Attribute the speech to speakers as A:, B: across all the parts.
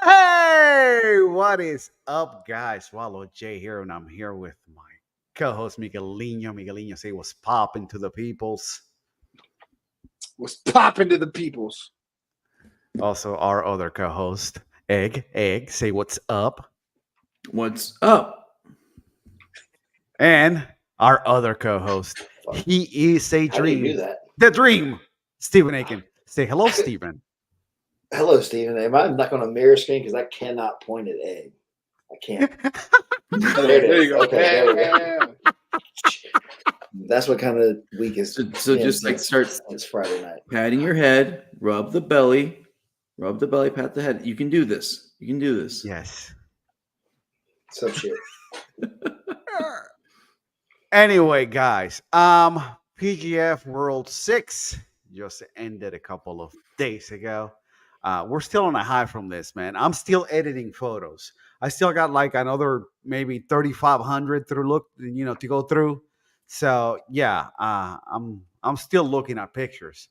A: Hey, what is up, guys? Swallow J here, and I'm here with my co-host Miguelino. Miguelino, say what's popping to the peoples.
B: What's popping to the peoples?
A: Also, our other co-host, Egg, say what's up.
C: What's up?
A: And our other co-host, he is a
D: How do you do
A: dream.
D: that?
A: The dream, Stephen Aiken. Say hello, Stephen.
D: Hello, Stephen. Am I not on a mirror screen because I cannot point at egg? I can't.
B: There you go.
D: Okay, there we go.
B: Yeah.
D: That's what kind of week is.
C: So just like start
D: It's Friday night.
C: patting your head, rub the belly, pat the head. You can do this. You can do this.
A: Yes.
D: Some shit.
A: Anyway, guys, PGF World 6 just ended a couple of days ago. We're still on a high from this, man. I'm still editing photos. I still got like another maybe 3,500 to go through. So yeah, I'm still looking at pictures.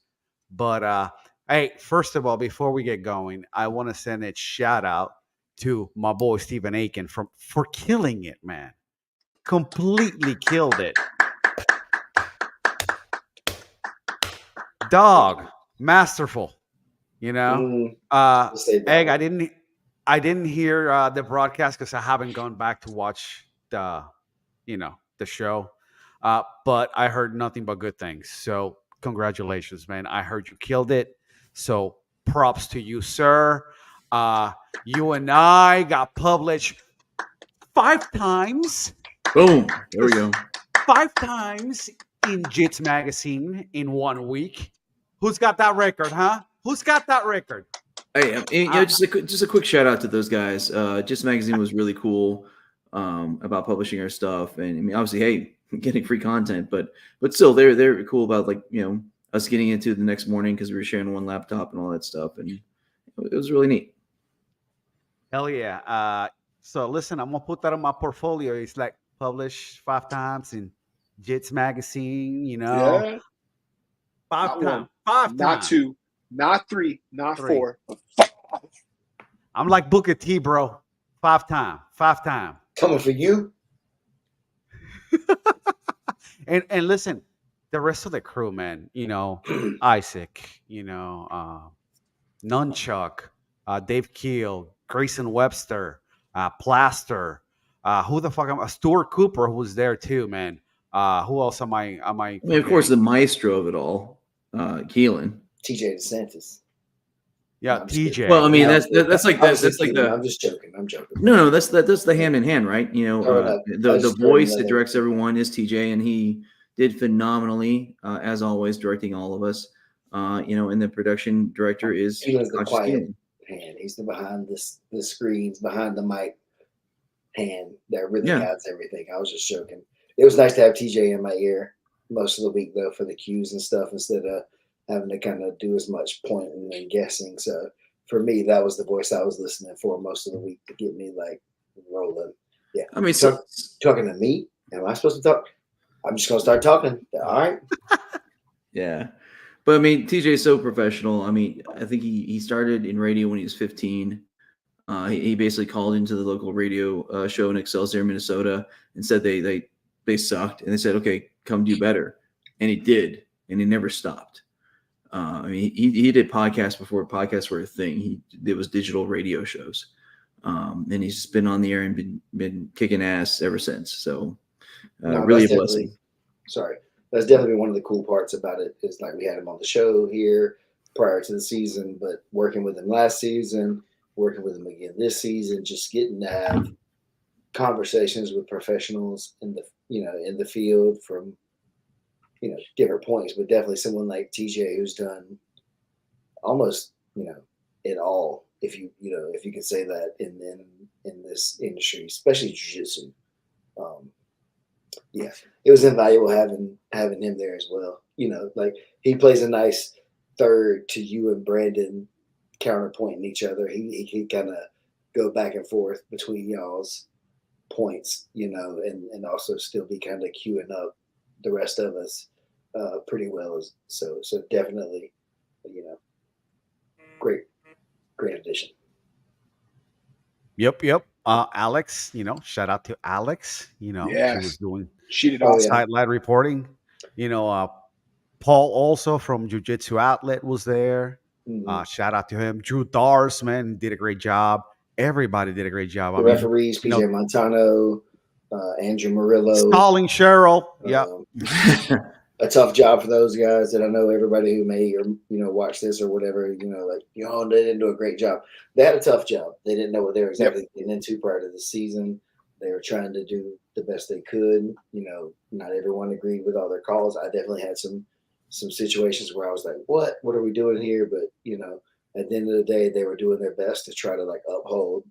A: But hey, first of all, before we get going, I want to send a shout out to my boy Stephen Aiken for killing it, man. Completely killed it. Dog, masterful. You know, Egg. I didn't hear the broadcast because I haven't gone back to watch the show. But I heard nothing but good things. So congratulations, man. I heard you killed it. So props to you, sir. You and I got published 5 times.
C: Boom. There we go.
A: 5 times in Jits magazine in 1 week. Who's got that record, huh? Who's got that record?
C: Hey, just a quick shout out to those guys. Just Magazine was really cool about publishing our stuff, and I mean, obviously, hey, getting free content, but still, they're cool about us getting into the next morning because we were sharing one laptop and all that stuff, and it was really neat.
A: Hell yeah! So listen, I'm gonna put that on my portfolio. It's like published 5 times in Jits magazine.
B: Yeah.
A: 5
B: Not
A: times,
B: one,
A: 5
B: not
A: times.
B: 2, not 3, not
A: 3.
B: 4.
A: I'm like Booker T, bro. 5 times, 5 times.
D: Coming for you.
A: and listen, the rest of the crew, man. Isaac. Nunchuck, Dave Keel, Grayson Webster, Plaster. Who the fuck am I? Stuart Cooper, who was there too, man. Who else am I?
C: I mean, of course, the maestro of it all, Keelan.
D: TJ DeSantis.
A: Yeah, TJ.
C: Well, I mean, that's like that. That's like
D: I'm just joking. I'm joking.
C: No, that's the hand in hand, right? The voice that directs everyone is TJ, and he did phenomenally as always, directing all of us. And the production director is
D: the quiet hand. He's the behind the screens, behind the mic hand that really guides everything. I was just joking. It was nice to have TJ in my ear most of the week though for the cues and stuff instead of having to kind of do as much pointing and guessing. So for me, that was the voice I was listening for most of the week to get me like rolling. Yeah.
C: I mean,
D: talking to me. Am I supposed to talk? I'm just gonna start talking. All right.
C: Yeah. But I mean, TJ is so professional. I mean, I think he started in radio when he was 15. He basically called into the local radio show in Excelsior, Minnesota, and said they sucked, and they said, "Okay, come do better," and he did, and he never stopped. I mean, he did podcasts before podcasts were a thing. It was digital radio shows, and he's just been on the air and been kicking ass ever since. So, really a blessing.
D: Sorry. That's definitely one of the cool parts about it is like we had him on the show here prior to the season, but working with him last season, working with him again this season, just getting to have conversations with professionals in the field from different points, but definitely someone like TJ who's done almost it all, if you can say that in this industry, especially jiu-jitsu. Yeah, it was invaluable having him there as well. Like he plays a nice third to you and Brandon counterpointing each other. He can kind of go back and forth between y'all's points, and also still be kind of queuing up the rest of us pretty well. So definitely, great addition.
A: Yep. Alex, shout out to Alex. She was
B: Yes,
A: doing
B: she did
D: Oh yeah.
B: awesome.
A: sideline reporting. You know, Paul also from Jiu Jitsu Outlet was there.
D: Mhm.
A: Shout out to him. Drew Dars, man, did a great job. Everybody did a great job.
D: The
A: I mean,
D: referees, PJ Montano, Andrew Murillo.
A: Stalling Cheryl. Yep.
D: Um, a tough job for those guys that I know everybody who may or watch this or whatever, they didn't do a great job. They had a tough job. They didn't know what they were
B: Yep.
D: exactly getting into prior to the season. They were trying to do the best they could. Not everyone agreed with all their calls. I definitely had some situations where I was like, what are we doing here? But at the end of the day, they were doing their best to try to like uphold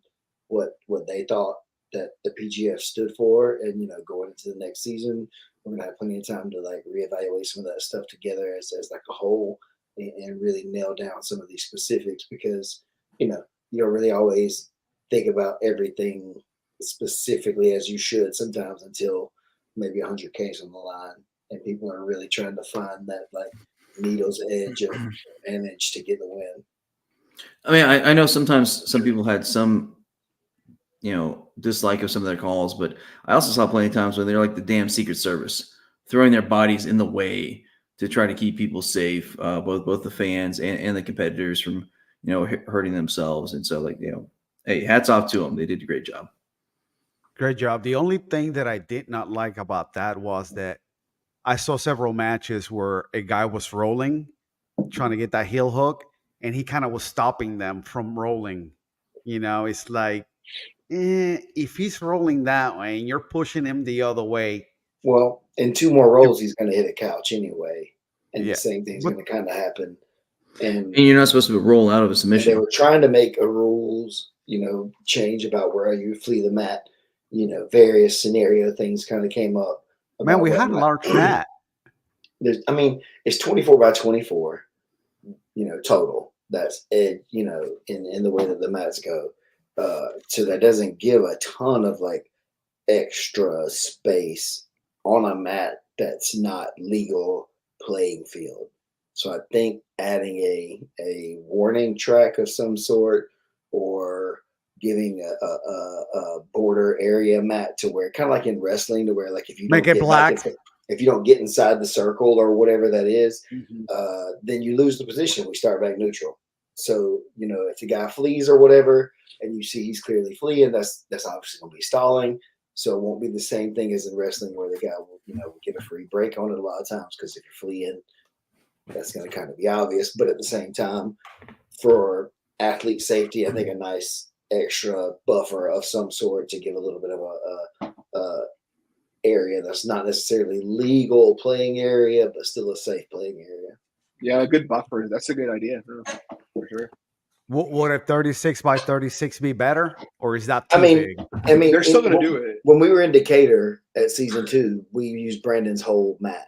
D: what they thought that the PGF stood for, and going into the next season, we're gonna have plenty of time to like reevaluate some of that stuff together as like a whole, and really nail down some of these specifics, because you don't really always think about everything specifically as you should sometimes until maybe 100K's on the line and people are really trying to find that like needle's edge of advantage to get the win.
C: I mean, I know sometimes some people had some, dislike of some of their calls, but I also saw plenty of times when they're like the damn Secret Service, throwing their bodies in the way to try to keep people safe, both the fans and the competitors from, hurting themselves. And so, like, hey, hats off to them. They did a great job.
A: Great job. The only thing that I did not like about that was that I saw several matches where a guy was rolling, trying to get that heel hook, and he kind of was stopping them from rolling. It's like, if he's rolling that way and you're pushing him the other way,
D: Well, in two more
A: you-
D: rolls, he's going to hit a couch anyway, and the
A: yeah.
D: same thing's
A: But
D: going to kind of happen. And
C: And you're not supposed to roll out of a
D: they
C: submission.
D: were trying to make a rules, change about where you flee the mat. Various scenario things kind of came up.
A: man,
D: About
A: we
D: what
A: had a
D: might-
A: large mat.
D: It's 24 by 24, total. That's it, in the way that the mats go. So that doesn't give a ton of like extra space on a mat that's not legal playing field. So I think adding a warning track of some sort, or giving a border area mat to where, kind of like in wrestling, to where like if you
A: Make
D: don't
A: it
D: get
A: black.
D: if you don't get inside the circle or whatever that is,
B: Mhm.
D: then you lose the position. We start back neutral. So if the guy flees or whatever, and you see he's clearly fleeing, that's obviously going to be stalling. So it won't be the same thing as in wrestling where the guy will get a free break on it a lot of times, because if you're fleeing, that's going to kind of be obvious. But at the same time, for athlete safety, I think a nice extra buffer of some sort to give a little bit of a area that's not necessarily legal playing area, but still a safe playing area.
B: Yeah, a good buffer. That's a good idea, for sure.
A: Would a 36 by 36 be better, or is that too
D: I mean,
A: big?
B: They're still going to do it.
D: When we were in Decatur at season 2, we used Brandon's whole mat.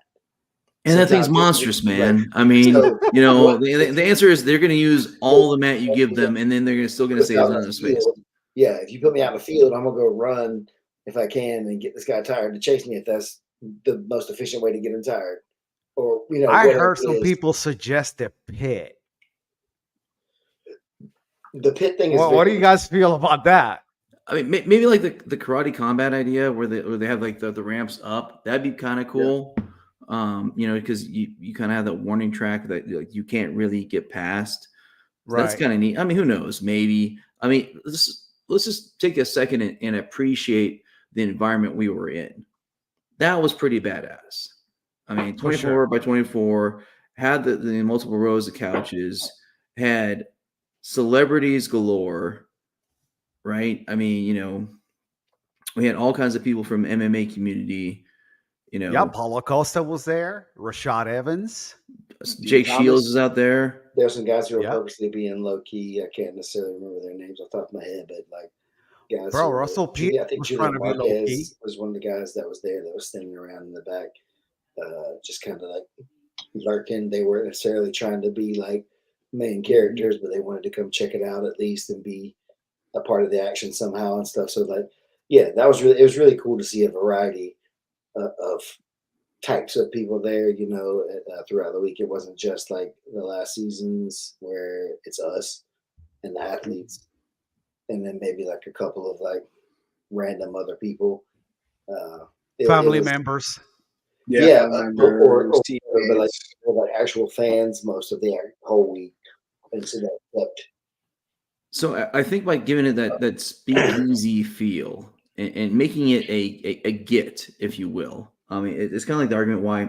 C: And that thing's
D: Sometimes
C: monstrous,
D: right.
C: man. I mean,
D: So,
C: the answer is they're going to use all the mat you give them, and then they're still going to say there's not enough space.
D: Yeah, if you put me out in the field, I'm going to go run if I can and get this guy tired to chase me, if that's the most efficient way to get him tired. Or,
A: I
D: whatever
A: heard
D: it
A: some
D: is.
A: people suggest a pit.
D: The pit thing is
A: What do you guys feel about that?
C: I mean, maybe like the karate combat idea where they have like the ramps up. That'd be kind of cool. Because you kind of have that warning track that like you can't really get past. So that's kind of neat. I mean, who knows? Maybe. I mean, let's just take a second and appreciate the environment we were in. That was pretty badass. I mean, 24 by 24, had the multiple rows of couches, had celebrities galore, right? I mean, we had all kinds of people from MMA community.
A: Yeah, Paulo Costa was there. Rashad Evans.
C: Jake Shields is out there.
D: There's some guys who are purposely being low key. I can't necessarily remember their names off the top of my head, but like guys.
A: Bro, Russell Pete
D: I think
A: was trying
D: Julian
A: to be low key.
D: Marquez was one of the guys that was there that was standing around in the back, just kind of like lurking. They weren't necessarily trying to be like main characters, but they wanted to come check it out at least and be a part of the action somehow and stuff. So like, yeah, it was really cool to see a variety of types of people there, throughout the week. It wasn't just like the last seasons where it's us and the athletes. and then maybe like a couple of like random other people. It
A: Family
D: was,
A: members.
D: yeah,
B: members,
D: but like,
B: teammates.
D: like actual fans most of the whole week, and so that kept.
C: So I think by giving it that speakeasy feel and making it a get, if you will. I mean, it's kind of like the argument why,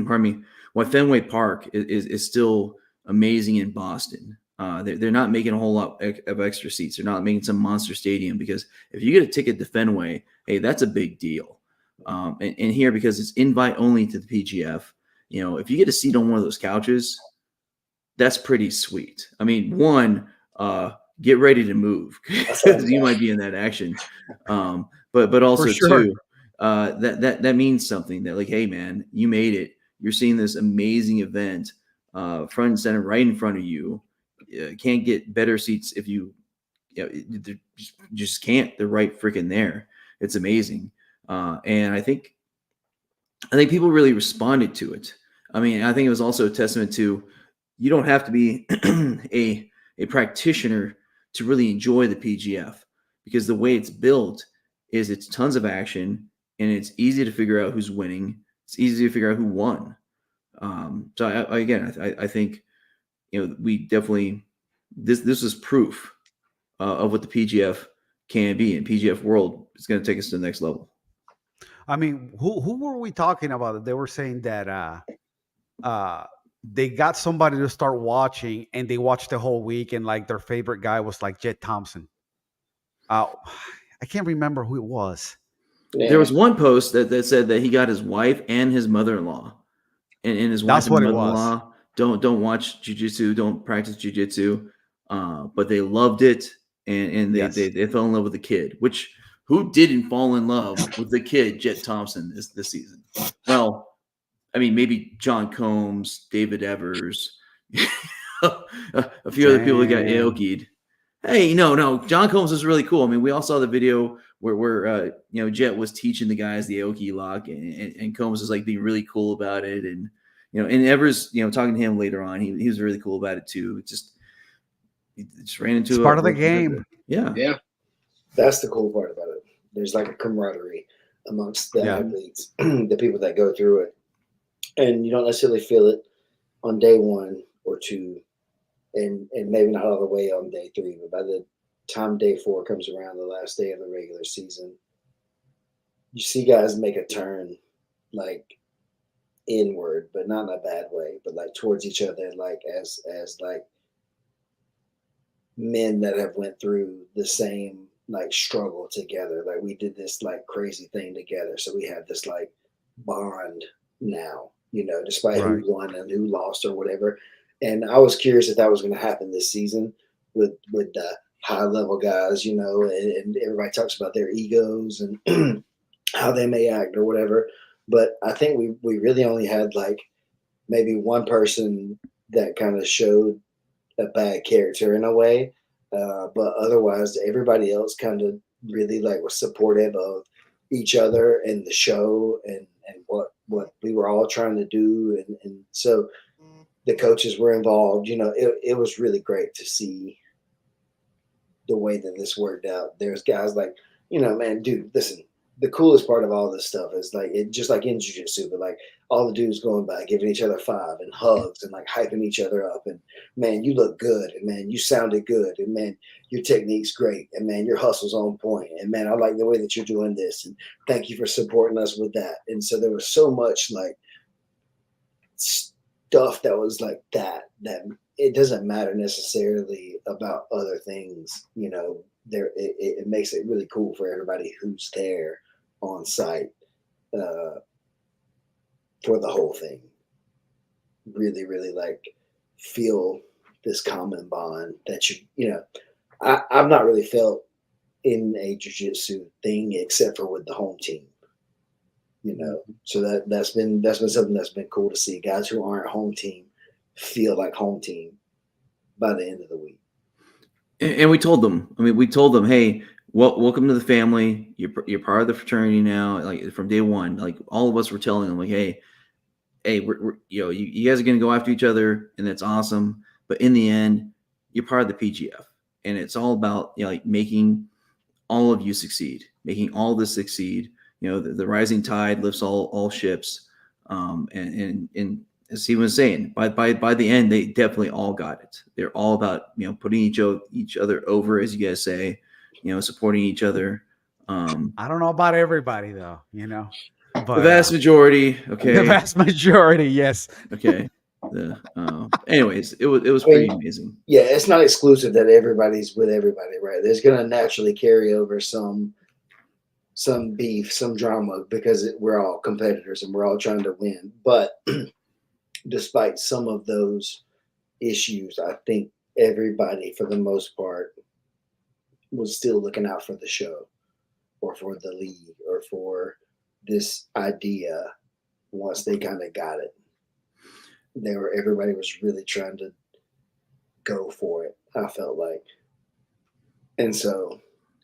C: pardon me, why Fenway Park is still amazing in Boston. They're not making a whole lot of extra seats. They're not making some monster stadium, because if you get a ticket to Fenway, hey, that's a big deal. And here, because it's invite only to the PGF, if you get a seat on one of those couches, that's pretty sweet. I mean, one, get ready to move, because you might be in that action. But also
A: sure.
C: too, that means something, that like, hey man, you made it. You're seeing this amazing event, front and center, right in front of you. Can't get better seats if you just can't. They're right freaking there. It's amazing. And I think people really responded to it. I mean, I think it was also a testament to, you don't have to be a practitioner to really enjoy the PGF, because the way it's built is it's tons of action, and it's easy to figure out who's winning. It's easy to figure out who won. So I think, we definitely, this is proof of what the PGF can be, and PGF World is going to take us to the next level.
A: I mean, who were we talking about? They were saying that they got somebody to start watching, and they watched the whole week, and like their favorite guy was like Jet Thompson. I can't remember who it was.
D: Yeah.
C: There was one post that said that he got his wife and his mother-in-law, and his wife
A: That's
C: and
A: what it
C: mother-in-law don't watch jiu-jitsu, don't practice jiu-jitsu, but they loved it, and
A: Yes.
C: they fell in love with the kid. Which, who didn't fall in love with the kid Jet Thompson this season? Well, I mean, maybe John Combs, David Evers, a few other people that got
A: Damn.
C: Aoki'd. Hey, no, John Combs was really cool. I mean, we all saw the video where Jet was teaching the guys the Aoki lock, and Combs was like being really cool about it, and and Evers, talking to him later on, he was really cool about it too. He just ran into
A: It's part of the game.
C: Yeah.
D: That's the cool part about it. There's like a camaraderie amongst the
A: Yeah.
D: athletes, the people that go through it, and you don't necessarily feel it on day 1 or 2, and maybe not all the way on day 3, but by the time day 4 comes around, the last day of the regular season, you see guys make a turn, like inward, but not in a bad way, but like towards each other, like as like men that have went through the same like struggle together. Like, we did this like crazy thing together, so we have this like bond now, despite
A: Right.
D: who won and who lost or whatever. And I was curious if that was going to happen this season with the high level guys, and everybody talks about their egos and how they may act or whatever. But I think we really only had like maybe one person that kind of showed a bad character in a way. But otherwise, everybody else kind of really like was supportive of each other and the show and what we were all trying to do. And so the coaches were involved. It was really great to see the way that this worked out. There's guys like, man, dude, listen, the coolest part of all this stuff is like, it just like in jiu-jitsu, but like all the dudes going by, giving each other 5 and hugs and like hyping each other up. And man, you look good. And man, you sounded good. And man, your technique's great. And man, your hustle's on point. And man, I like the way that you're doing this. And thank you for supporting us with that. And so there was so much like stuff that was like that it doesn't matter necessarily about other things, it makes it really cool for everybody who's there on site for the whole thing. Really, really like feel this common bond that I've not really felt in a jiu-jitsu thing except for with the home team. So that's been something that's been cool to see. Guys who aren't home team feel like home team by the end of the week.
C: And we told them, hey, welcome to the family. You're part of the fraternity now. Like, from day one, like all of us were telling them, like, hey, we're you guys are gonna go after each other, and that's awesome. But in the end, you're part of the PGF, and it's all about, you know, like making all of you succeed, making all this succeed. You know, the rising tide lifts all ships. And as he was saying, by the end, they definitely all got it. They're all about, you know, putting each other over, as you guys say, you know, supporting each other.
A: I don't know about everybody though, you know, but
C: The vast majority, okay.
A: the vast majority, yes.
C: Okay. Anyways, it was
D: I mean,
C: pretty amazing.
D: Yeah, it's not exclusive that everybody's with everybody, right? There's going to naturally carry over some beef, some drama, because we're all competitors and we're all trying to win. But despite some of those issues, I think everybody, for the most part, was still looking out for the show or for the league or for this idea. Once they kind of got it, everybody was really trying to go for it, I felt like. And so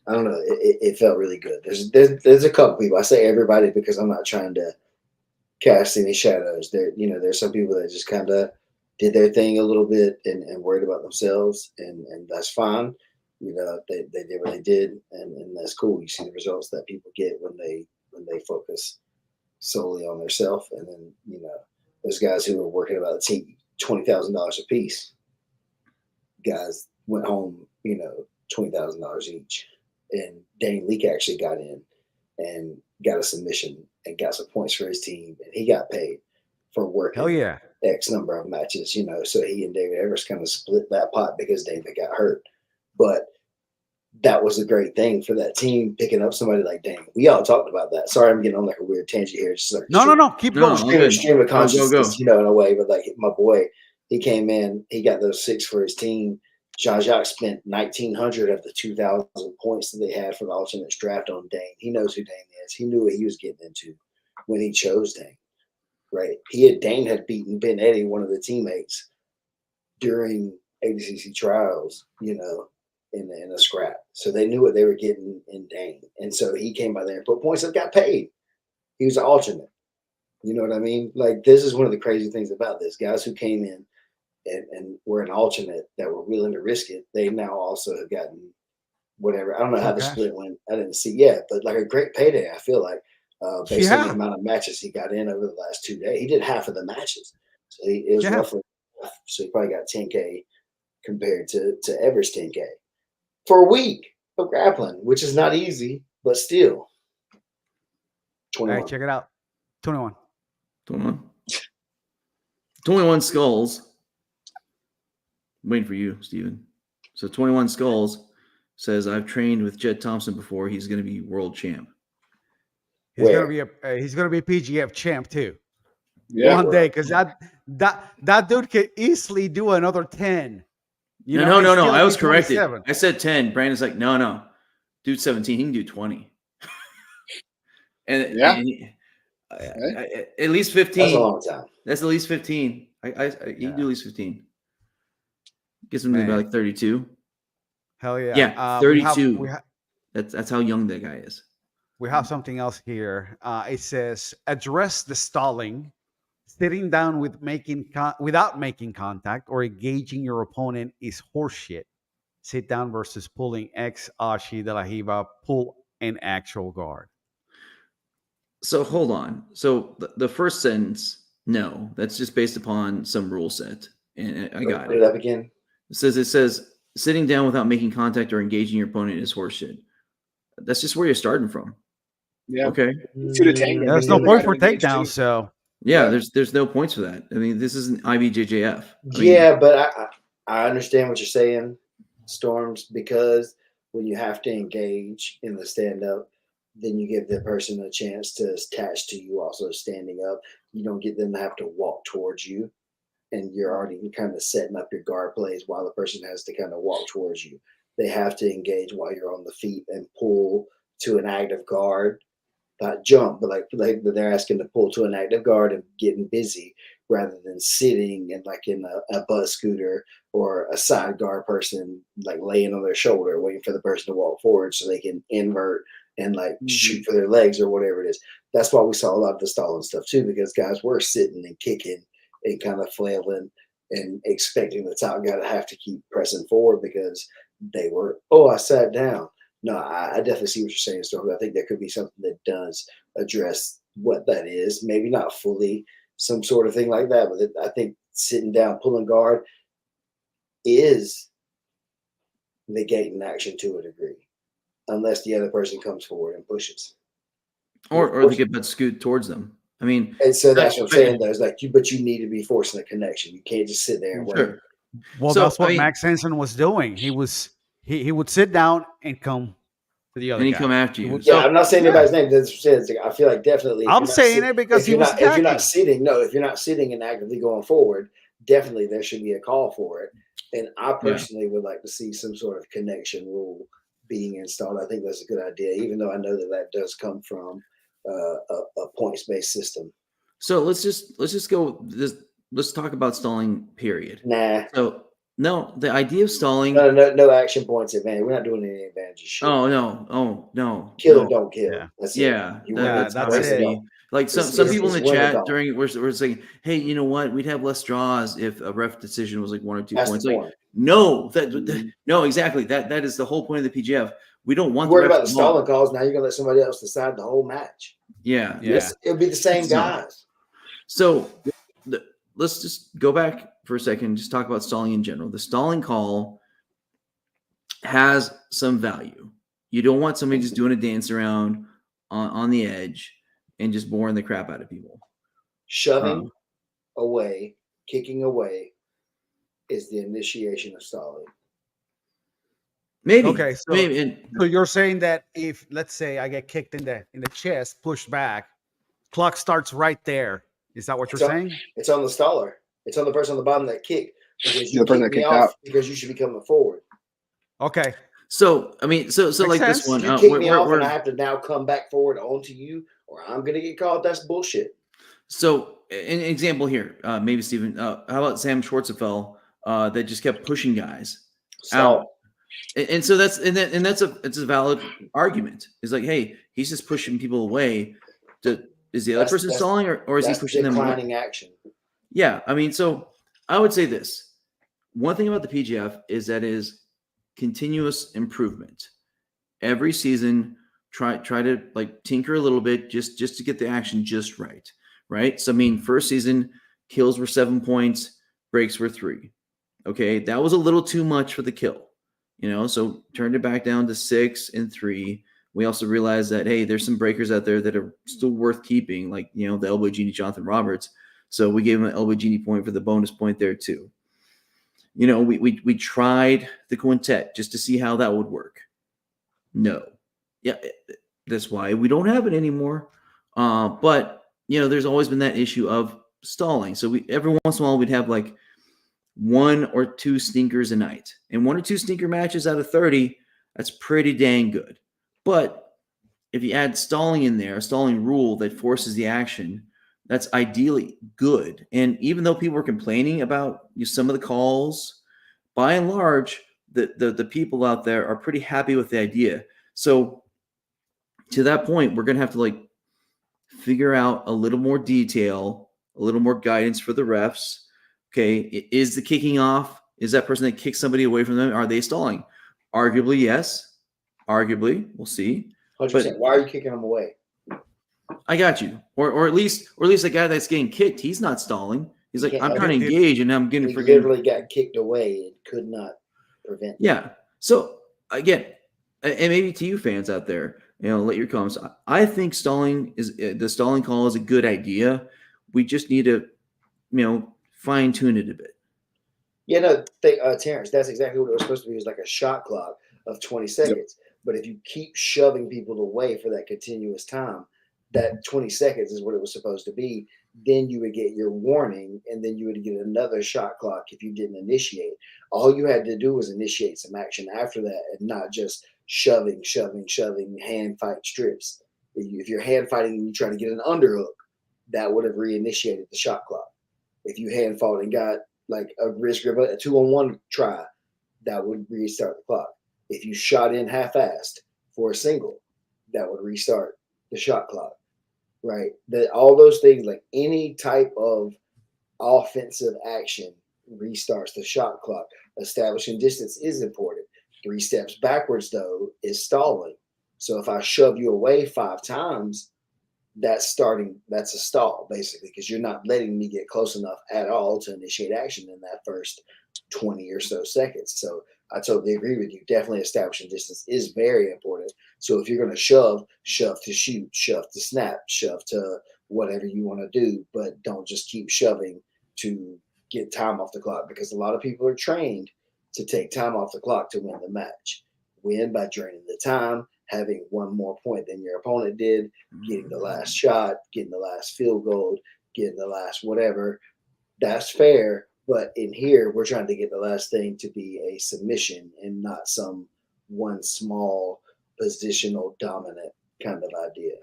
D: I don't know, it felt really good. There's a couple people. I say everybody because I'm not trying to cast any shadows. There's some people that just kind of did their thing a little bit and worried about themselves, and that's fine. You know, they did what they did, and that's cool. You see the results that people get when they focus solely on themselves. And then, you know, those guys who were working about a team $20,000 a piece, guys went home, you know, $20,000 each. And Dane Leake actually got in and got a submission and got some points for his team, and he got paid for working
A: Hell yeah.
D: X number of matches, you know. So he and David Evers kind of split that pot because David got hurt. But that was a great thing for that team, picking up somebody like Dane. We all talked about that. Sorry, I'm getting on like a weird tangent here. Just like
A: No. Keep going.
D: Stream of consciousness,
C: Go.
D: you know, in a way. But like my boy, he came in, he got those 6 for his team. Jean-Jacques spent 1,900 of the 2,000 points that they had for the alternates draft on Dane. He knows who Dane is. He knew what he was getting into when he chose Dane, right? Dane had beaten Ben Eddy, one of the teammates, during ADCC trials, you know, in a scrap. So they knew what they were getting in Dane. And so he came by there and put points and got paid. He was an alternate. You know what I mean? Like, this is one of the crazy things about this. Guys who came in and were an alternate that were willing to risk it, they now also have gotten whatever. I don't know how the split went. I didn't see yet, but like a great payday, I feel like, based on the amount of matches he got in over the last 2 days. He did half of the matches. So it was roughly, so he probably got 10K compared to Evers' 10K for a week of grappling, which is not easy, but still. 21.
A: All right, check it out. 21
C: skulls. I'm waiting for you, Steven. So 21 skulls says, I've trained with Jed Thompson before. He's going to be world champ.
A: He's gonna be a PGF champ too.
B: Yeah,
A: One day, because that dude could easily do another 10.
C: No. I was corrected. I said 10. Brandon's like, no. Dude's 17. He can do 20. and at least 15.
D: That's a long time.
C: That's at least 15. You can do at least 15. Gets him to about like 32.
A: Hell yeah.
C: Yeah, 32. That's how young that guy is.
A: We have something else here. It says, address the stalling, sitting down without making contact or engaging your opponent is horseshit. Sit down versus pulling X, Ashi, De La Hiva, pull an actual guard.
C: So hold on. So the first sentence, no, that's just based upon some rule set. And I got
D: Put it up again.
C: It says sitting down without making contact or engaging your opponent is horseshit. That's just where you're starting from.
B: Yeah.
C: Okay.
A: There's no point for takedown, so
C: yeah, there's no points for that. I mean, this isn't IBJJF.
D: But I understand what you're saying, Storms, because when you have to engage in the stand-up, then you give the person a chance to attach to you also standing up. You don't get them to have to walk towards you, and you're already kind of setting up your guard plays while the person has to kind of walk towards you. They have to engage while you're on the feet and pull to an active guard. Not jump, but they're asking to pull to an active guard and getting busy rather than sitting and like in a bus scooter or a side guard person like laying on their shoulder waiting for the person to walk forward so they can invert and like shoot for their legs or whatever it is. That's why we saw a lot of the stalling stuff too, because guys were sitting and kicking and kind of flailing and expecting the top guy to have to keep pressing forward because they were, oh, I sat down. No, I definitely see what you're saying, Storm. I think there could be something that does address what that is. Maybe not fully some sort of thing like that, but I think sitting down, pulling guard is negating action to a degree, unless the other person comes forward and pushes.
C: Or they get but scoot towards them. I mean,
D: and so that's what I'm saying. Though, is like but you need to be forcing a connection. You can't just sit there and wait.
C: Sure.
A: Well, that's what Max Hansen was doing. He would sit down and come to the other
C: and he
A: guy.
C: come after you.
D: Yeah, I'm not saying anybody's name. That's I feel like definitely.
A: I'm saying it because he was attacking.
D: If you're not sitting, if you're not sitting and actively going forward, definitely there should be a call for it. And I personally would like to see some sort of connection rule being installed. I think that's a good idea, even though I know that does come from a points-based system.
C: So let's just go. Let's talk about stalling. Period.
D: Nah.
C: So no, the idea of stalling.
D: No action points advantage. We're not doing any advantages. Shit.
C: Oh no.
D: Kill or don't kill.
A: Yeah.
D: That's
C: that's it. Like some people in the chat during we're saying, hey, you know what? We'd have less draws if a ref decision was like 1 or 2 points. Like, no, no, exactly. That is the whole point of the PGF. We don't want.
D: Worried about the stalling calls. Now you're gonna let somebody else decide the whole match.
C: Yeah.
D: It'll be the same guys.
C: So let's just go back for a second and just talk about stalling in general. The stalling call has some value. You don't want somebody just doing a dance around on the edge and just boring the crap out of people.
D: Shoving away, kicking away is the initiation of stalling.
C: Maybe.
A: Okay, so you're saying that if, let's say, I get kicked in the chest, pushed back, clock starts right there. Is that what you're saying?
D: It's on the staller. It's on the person on the bottom that kicked. Because
B: the person that kicked out.
D: Because you should be coming forward.
A: Okay.
C: So I mean, so like
A: sense.
C: this one,
D: you kick me off, and I have to now come back forward onto you, or I'm gonna get called. That's bullshit.
C: So an example here, maybe Steven. How about Sam Schwarzenfeld that just kept pushing guys out? And so that's a valid argument. It's like, hey, he's just pushing people away. Is the other person stalling, or is he pushing them away?
D: Declining action.
C: Yeah, I mean, so I would say this. One thing about the PGF is that is continuous improvement. Every season, try to like tinker a little bit just to get the action just right? So I mean, first season kills were 7 points, breaks were 3. Okay, that was a little too much for the kill. So turned it back down to 6 and 3. We also realized that, hey, there's some breakers out there that are still worth keeping, like, the Elbow Genie Jonathan Roberts. So we gave him an Elbow Genie point for the bonus point there too. We tried the quintet just to see how that would work. No. Yeah, that's why we don't have it anymore. But, there's always been that issue of stalling. So every once in a while we'd have like 1 or 2 stinkers a night. And 1 or 2 stinker matches out of 30, that's pretty dang good. But if you add stalling in there, a stalling rule that forces the action, that's ideally good. And even though people were complaining about some of the calls, by and large, the people out there are pretty happy with the idea. So to that point, we're going to have to figure out a little more detail, a little more guidance for the refs. Okay, is the kicking off? Is that person that kicks somebody away from them? Are they stalling? Arguably, yes. Arguably, we'll see.
D: 100%.
C: But
D: why are you kicking them away?
C: I got you. Or at least the guy that's getting kicked, he's not stalling. He's like, I'm trying to engage, and I'm getting
D: freaking. Literally got kicked away. It could not prevent.
C: Yeah. So again, and maybe to you fans out there, let your comments. I think the stalling call is a good idea. We just need to, fine tune it a bit.
D: Yeah, no, Terrence, that's exactly what it was supposed to be. It was like a shot clock of 20 seconds. Yep. But if you keep shoving people away for that continuous time, that 20 seconds is what it was supposed to be. Then you would get your warning, and then you would get another shot clock if you didn't initiate. All you had to do was initiate some action after that, and not just shoving, hand fight strips. If you're hand fighting and you try to get an underhook, that would have reinitiated the shot clock. If you hand fought and got like a wrist grip, a 2-on-1 try, that would restart the clock. If you shot in half-assed for a single, that would restart the shot clock, right? All those things, like any type of offensive action, restarts the shot clock. Establishing distance is important. 3 steps backwards, though, is stalling. So if I shove you away 5 times, that's a stall, basically, because you're not letting me get close enough at all to initiate action in that first 20 or so seconds. So I totally agree with you. Definitely establishing distance is very important. So if you're going to shove to shoot, shove to snap, shove to whatever you want to do, but don't just keep shoving to get time off the clock, because a lot of people are trained to take time off the clock to win the match. Win by draining the time, having one more point than your opponent did, getting the last shot, getting the last field goal, getting the last whatever. That's fair. But in here, we're trying to get the last thing to be a submission and not some one small positional dominant kind of idea.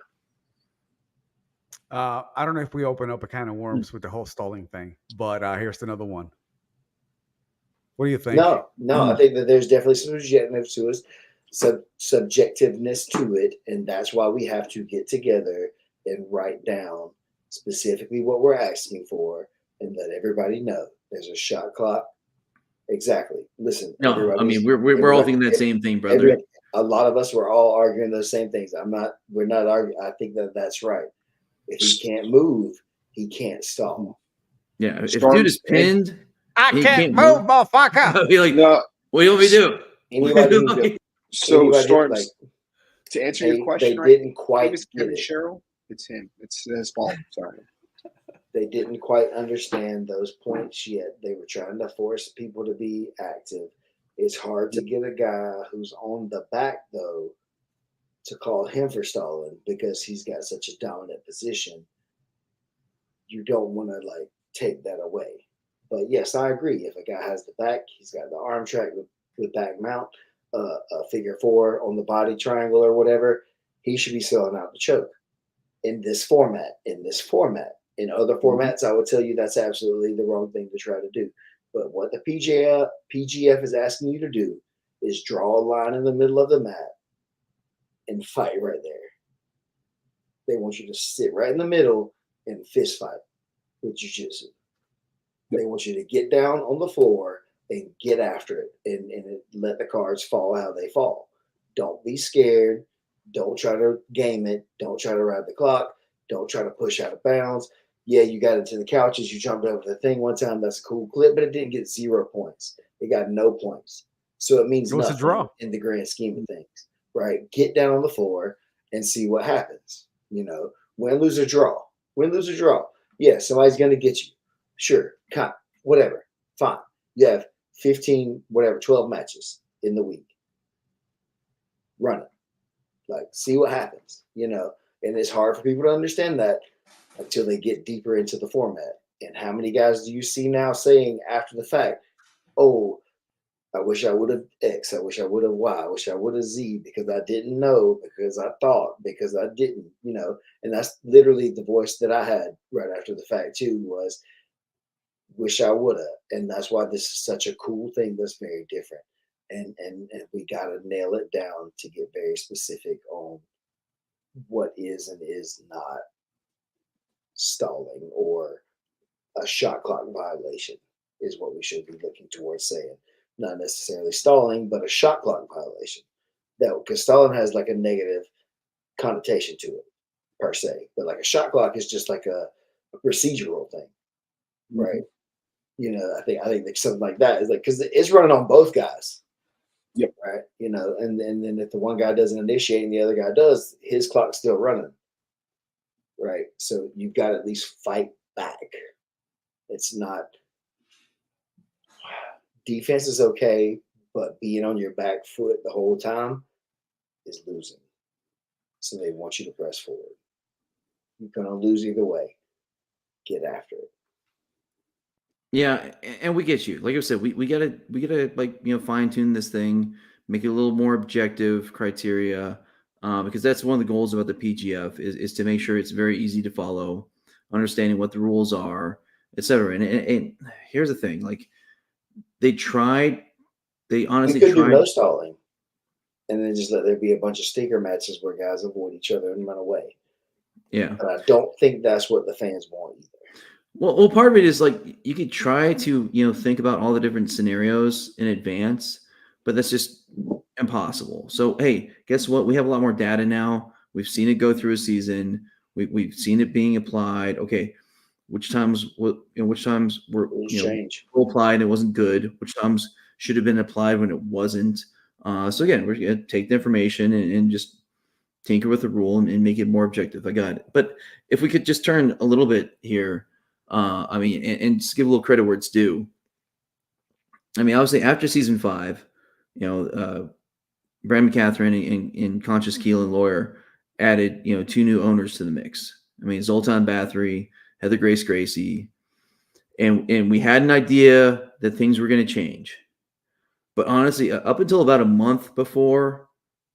A: I don't know if we open up a can of worms with the whole stalling thing, but here's another one. What do you think?
D: No, I think that there's definitely some subjectiveness to it, and that's why we have to get together and write down specifically what we're asking for and let everybody know. There's a shot clock. Exactly. Listen.
C: No, I mean we're all thinking that same thing, brother.
D: A lot of us were all arguing those same things. We're not arguing. I think that that's right. If he can't move, he can't stall.
C: Yeah, if dude is pinned,
A: I can't move, motherfucker.
C: Be like, no, what do you want me to do?
D: Anybody
B: so Storms, to answer your question,
D: they didn't quite
B: get it. Cheryl, it's him. It's his fault. Sorry.
D: They didn't quite understand those points yet. They were trying to force people to be active. It's hard to get a guy who's on the back, though, to call him for stalling because he's got such a dominant position. You don't want to take that away. But yes, I agree. If a guy has the back, he's got the arm track with back mount, a figure 4 on the body triangle or whatever, he should be selling out the choke in this format. In other formats, I would tell you that's absolutely the wrong thing to try to do. But what the PGF is asking you to do is draw a line in the middle of the mat and fight right there. They want you to sit right in the middle and fist fight with jiu-jitsu. They want you to get down on the floor and get after it and let the cards fall how they fall. Don't be scared. Don't try to game it. Don't try to ride the clock. Don't try to push out of bounds. Yeah, you got into the couches. You jumped over the thing one time. That's a cool clip, but it didn't get 0 points. It got no points. So it means nothing in the grand scheme of things, right? Get down on the floor and see what happens. Win, lose, or draw. Win, lose, or draw. Yeah, somebody's going to get you. Sure, whatever, fine. You have 12 matches in the week. Run it. See what happens, and it's hard for people to understand that until they get deeper into the format. And how many guys do you see now saying after the fact, oh, I wish I would have X, I wish I would have Y, I wish I would have Z, because I didn't know, because I thought, because I didn't, and that's literally the voice that I had right after the fact too, was wish I would have. And that's why this is such a cool thing that's very different. And we got to nail it down to get very specific on what is and is not stalling or a shot clock violation is what we should be looking towards saying. Not necessarily stalling, but a shot clock violation. Because stalling has a negative connotation to it per se, but a shot clock is just a procedural thing, right? I think something like that is because it's running on both guys.
B: Yep.
D: Right. And then if the one guy doesn't initiate and the other guy does, his clock's still running. Right. So you've got to at least fight back. It's not defense is okay, but being on your back foot the whole time is losing. So they want you to press forward. You're gonna lose either way. Get after it.
C: Yeah, and we get you. Like I said, we gotta fine tune this thing, make it a little more objective criteria, because that's one of the goals about the PGF is to make sure it's very easy to follow, understanding what the rules are, etc. And here's the thing: they honestly
D: could
C: tried.
D: do no stalling, and then just let there be a bunch of sticker matches where guys avoid each other and run away.
C: Yeah,
D: but I don't think that's what the fans want either.
C: Well, part of it is you could try to think about all the different scenarios in advance, but that's just impossible. So, hey, guess what? We have a lot more data now. We've seen it go through a season. We've seen it being applied. Okay, which times were
D: Rules change.
C: applied and it wasn't good? Which times should have been applied when it wasn't? So again, we're gonna take the information and just tinker with the rule and make it more objective. I got it. But if we could just turn a little bit here, I mean, and just give a little credit where it's due. I mean, obviously after season 5, Brad McCatherine and Conscious Keel and Lawyer added, 2 new owners to the mix. I mean, Zoltan Bathory, Heather Grace Gracie, and we had an idea that things were going to change. But honestly, up until about a month before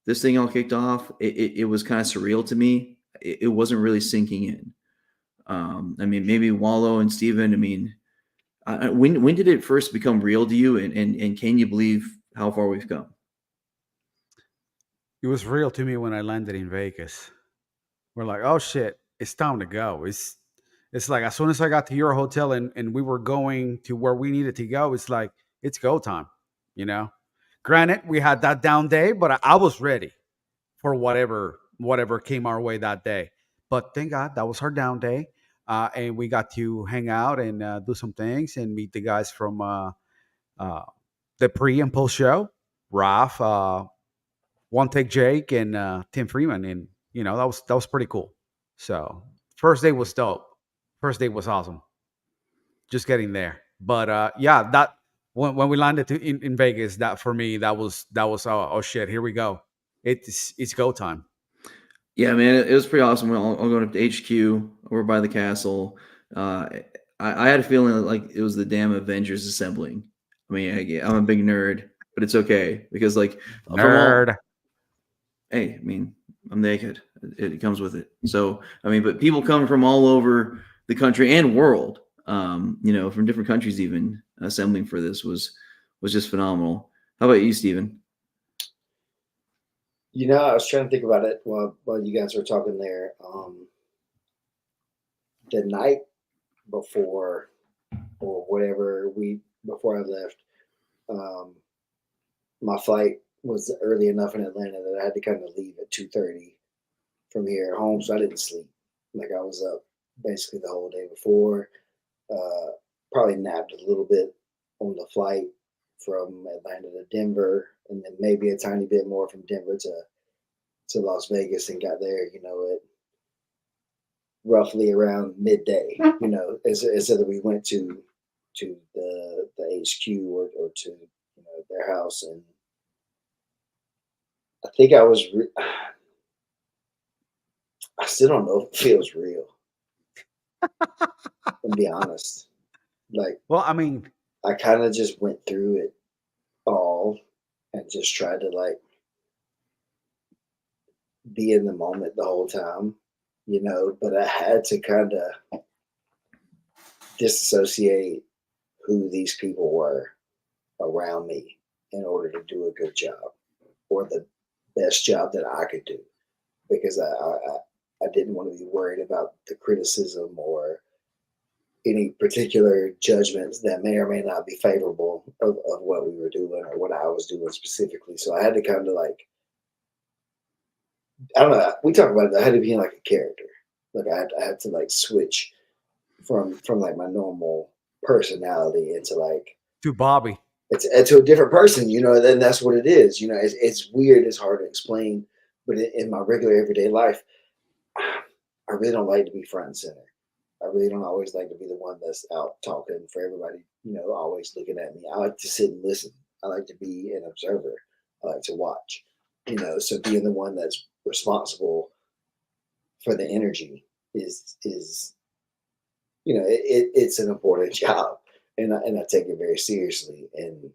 C: this thing all kicked off, it was kind of surreal to me. It wasn't really sinking in. I mean, maybe Wallow and Steven, I mean, when did it first become real to you? And can you believe how far we've come?
A: It was real to me when I landed in Vegas. We're like, oh shit, it's time to go. It's like as soon as I got to your hotel and we were going to where we needed to go, it's like it's go time, Granted, we had that down day, but I was ready for whatever came our way that day. But thank God that was our down day, and we got to hang out and do some things and meet the guys from the pre and post show, Ralph, One Take Jake, and Tim Freeman, and that was pretty cool. So first day was dope. First day was awesome. Just getting there, but yeah, that when we landed in Vegas, that for me that was oh shit, here we go. It's go time.
C: Yeah, man, it was pretty awesome. We're all going up to HQ over by the castle. I had a feeling like it was the damn Avengers assembling. I mean, I'm a big nerd, but it's okay because
A: Nerd.
C: Hey, I mean, I'm naked. It comes with it. So, I mean, but people come from all over the country and world, from different countries even assembling for this was just phenomenal. How about you, Steven?
D: I was trying to think about it while you guys were talking there. The night before or whatever before I left, my flight was early enough in Atlanta that I had to kind of leave at 2:30 from here at home, so I didn't sleep. Like I was up basically the whole day before. Probably napped a little bit on the flight from Atlanta to Denver, and then maybe a tiny bit more from Denver to Las Vegas, and got there, at roughly around midday. As that we went to the HQ or to their house, and I think I was. I still don't know if it feels real. To be honest,
A: Well, I mean,
D: I kind of just went through it all and just tried to be in the moment the whole time, but I had to kind of disassociate who these people were around me in order to do a good job or the best job that I could do, because I didn't want to be worried about the criticism or any particular judgments that may or may not be favorable of what we were doing or what I was doing specifically. So I had to kind of I don't know. We talk about it. I had to be like a character. I had to switch from my normal personality into
A: to Bobby.
D: It's to a different person, then that's what it is. It's weird. It's hard to explain, but in my regular everyday life, I really don't like to be front and center. I really don't always like to be the one that's out talking for everybody, always looking at me. I like to sit and listen. I like to be an observer. I like to watch, so being the one that's responsible for the energy is it's an important job, and I take it very seriously, and